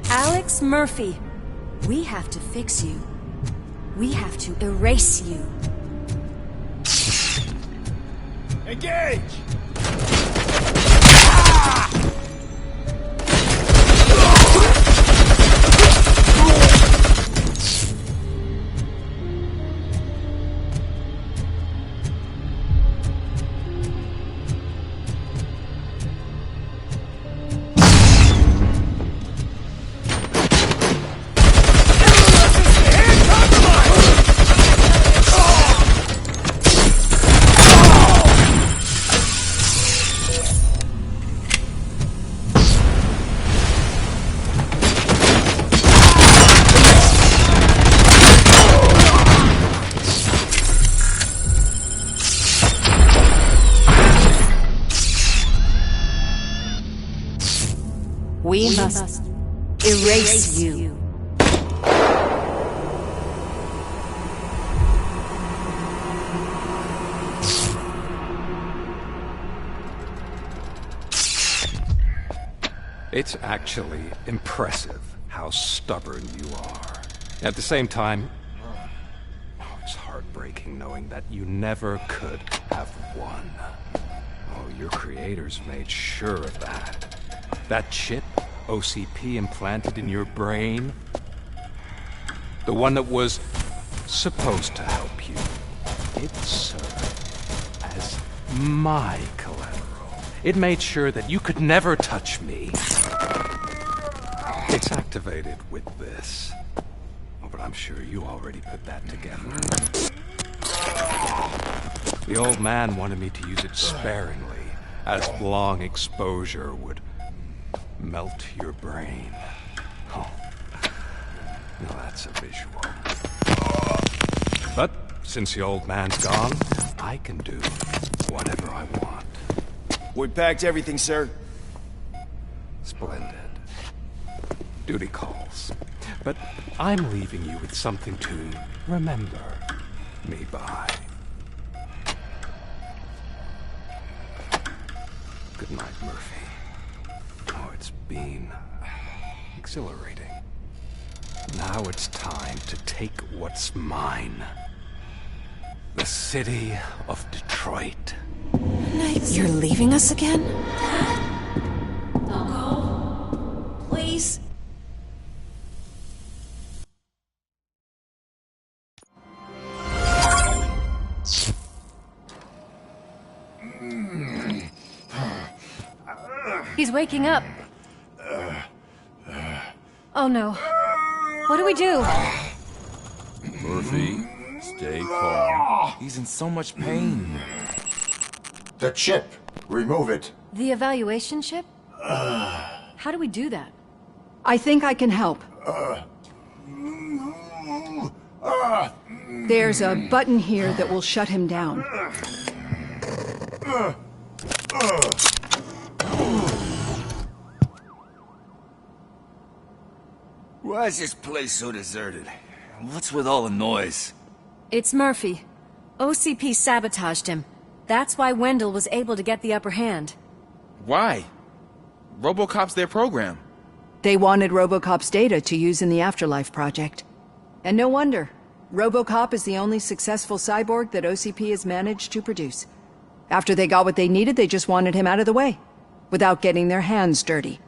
Alex Murphy, we have to fix you. We have to erase you. Engage! We must erase you. It's actually impressive how stubborn you are. At the same time, it's heartbreaking knowing that you never could have won. Oh, your creators made sure of that. That chip OCP implanted in your brain, the one that was supposed to help you, it served as my collateral. It made sure that you could never touch me. It's activated with this. Oh, but I'm sure you already put that together. The old man wanted me to use it sparingly, as long exposure would melt your brain. Oh, now that's a visual. But since the old man's gone, I can do whatever I want. We packed everything, sir. Splendid. Duty calls. But I'm leaving you with something to remember me by. Good night, Murphy. Oh, it's been exhilarating. Now it's time to take what's mine. The city of Detroit. You're leaving us again? Don't go. Please. He's waking up. Oh no. What do we do? Murphy, stay calm. He's in so much pain. The chip. Remove it. The evaluation chip? How do we do that? I think I can help. There's a button here that will shut him down. Why is this place so deserted? What's with all the noise? It's Murphy. OCP sabotaged him. That's why Wendell was able to get the upper hand. Why? RoboCop's their program. They wanted RoboCop's data to use in the Afterlife project. And no wonder. RoboCop is the only successful cyborg that OCP has managed to produce. After they got what they needed, they just wanted him out of the way, without getting their hands dirty.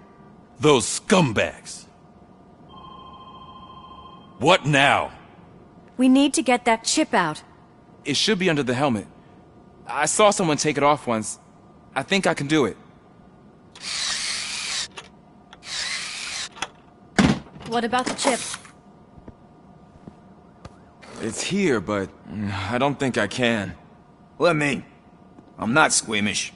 Those scumbags. What now? We need to get that chip out. It should be under the helmet. I saw someone take it off once. I think I can do it. What about the chip? It's here, but I don't think I can. Let me. I'm not squeamish.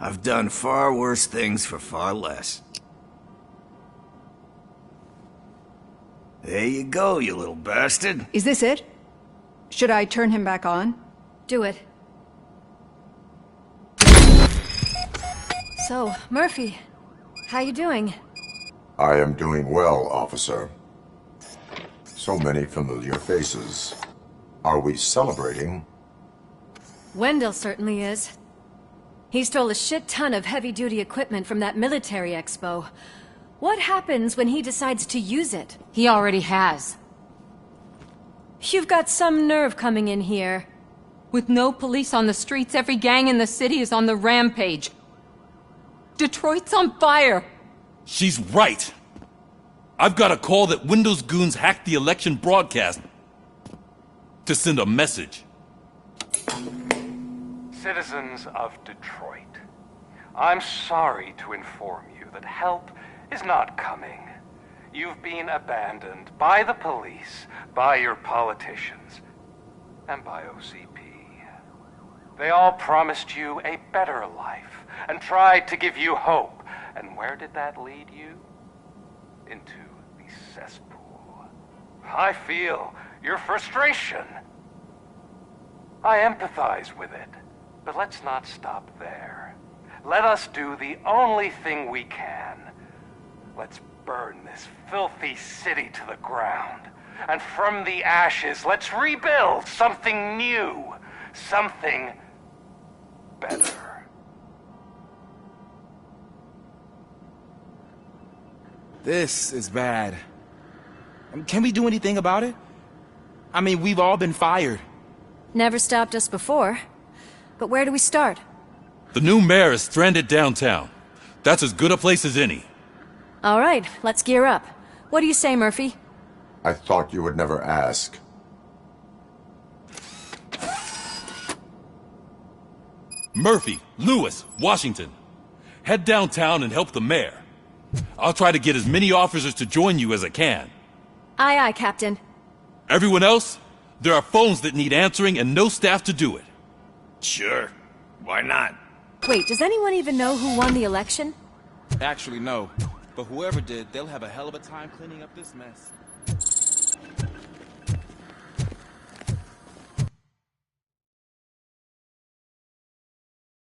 I've done far worse things for far less. There you go, you little bastard. Is this it? Should I turn him back on? Do it. So, Murphy, how you doing? I am doing well, officer. So many familiar faces. Are we celebrating? Wendell certainly is. He stole a shit ton of heavy-duty equipment from that military expo. What happens when he decides to use it? He already has. You've got some nerve coming in here. With no police on the streets, every gang in the city is on the rampage. Detroit's on fire! She's right! I've got a call that Windows goons hacked the election broadcast to send a message. Citizens of Detroit, I'm sorry to inform you that help is not coming. You've been abandoned by the police, by your politicians, and by OCP. They all promised you a better life and tried to give you hope. And where did that lead you? Into the cesspool. I feel your frustration. I empathize with it. But let's not stop there. Let us do the only thing we can. Let's burn this filthy city to the ground. And from the ashes, let's rebuild something new. Something better. This is bad. Can we do anything about it? I mean, we've all been fired. Never stopped us before. But where do we start? The new mayor is stranded downtown. That's as good a place as any. All right, let's gear up. What do you say, Murphy? I thought you would never ask. Murphy, Lewis, Washington. Head downtown and help the mayor. I'll try to get as many officers to join you as I can. Aye, aye, Captain. Everyone else? There are phones that need answering and no staff to do it. Sure. Why not? Wait, does anyone even know who won the election? Actually, no. But whoever did, they'll have a hell of a time cleaning up this mess.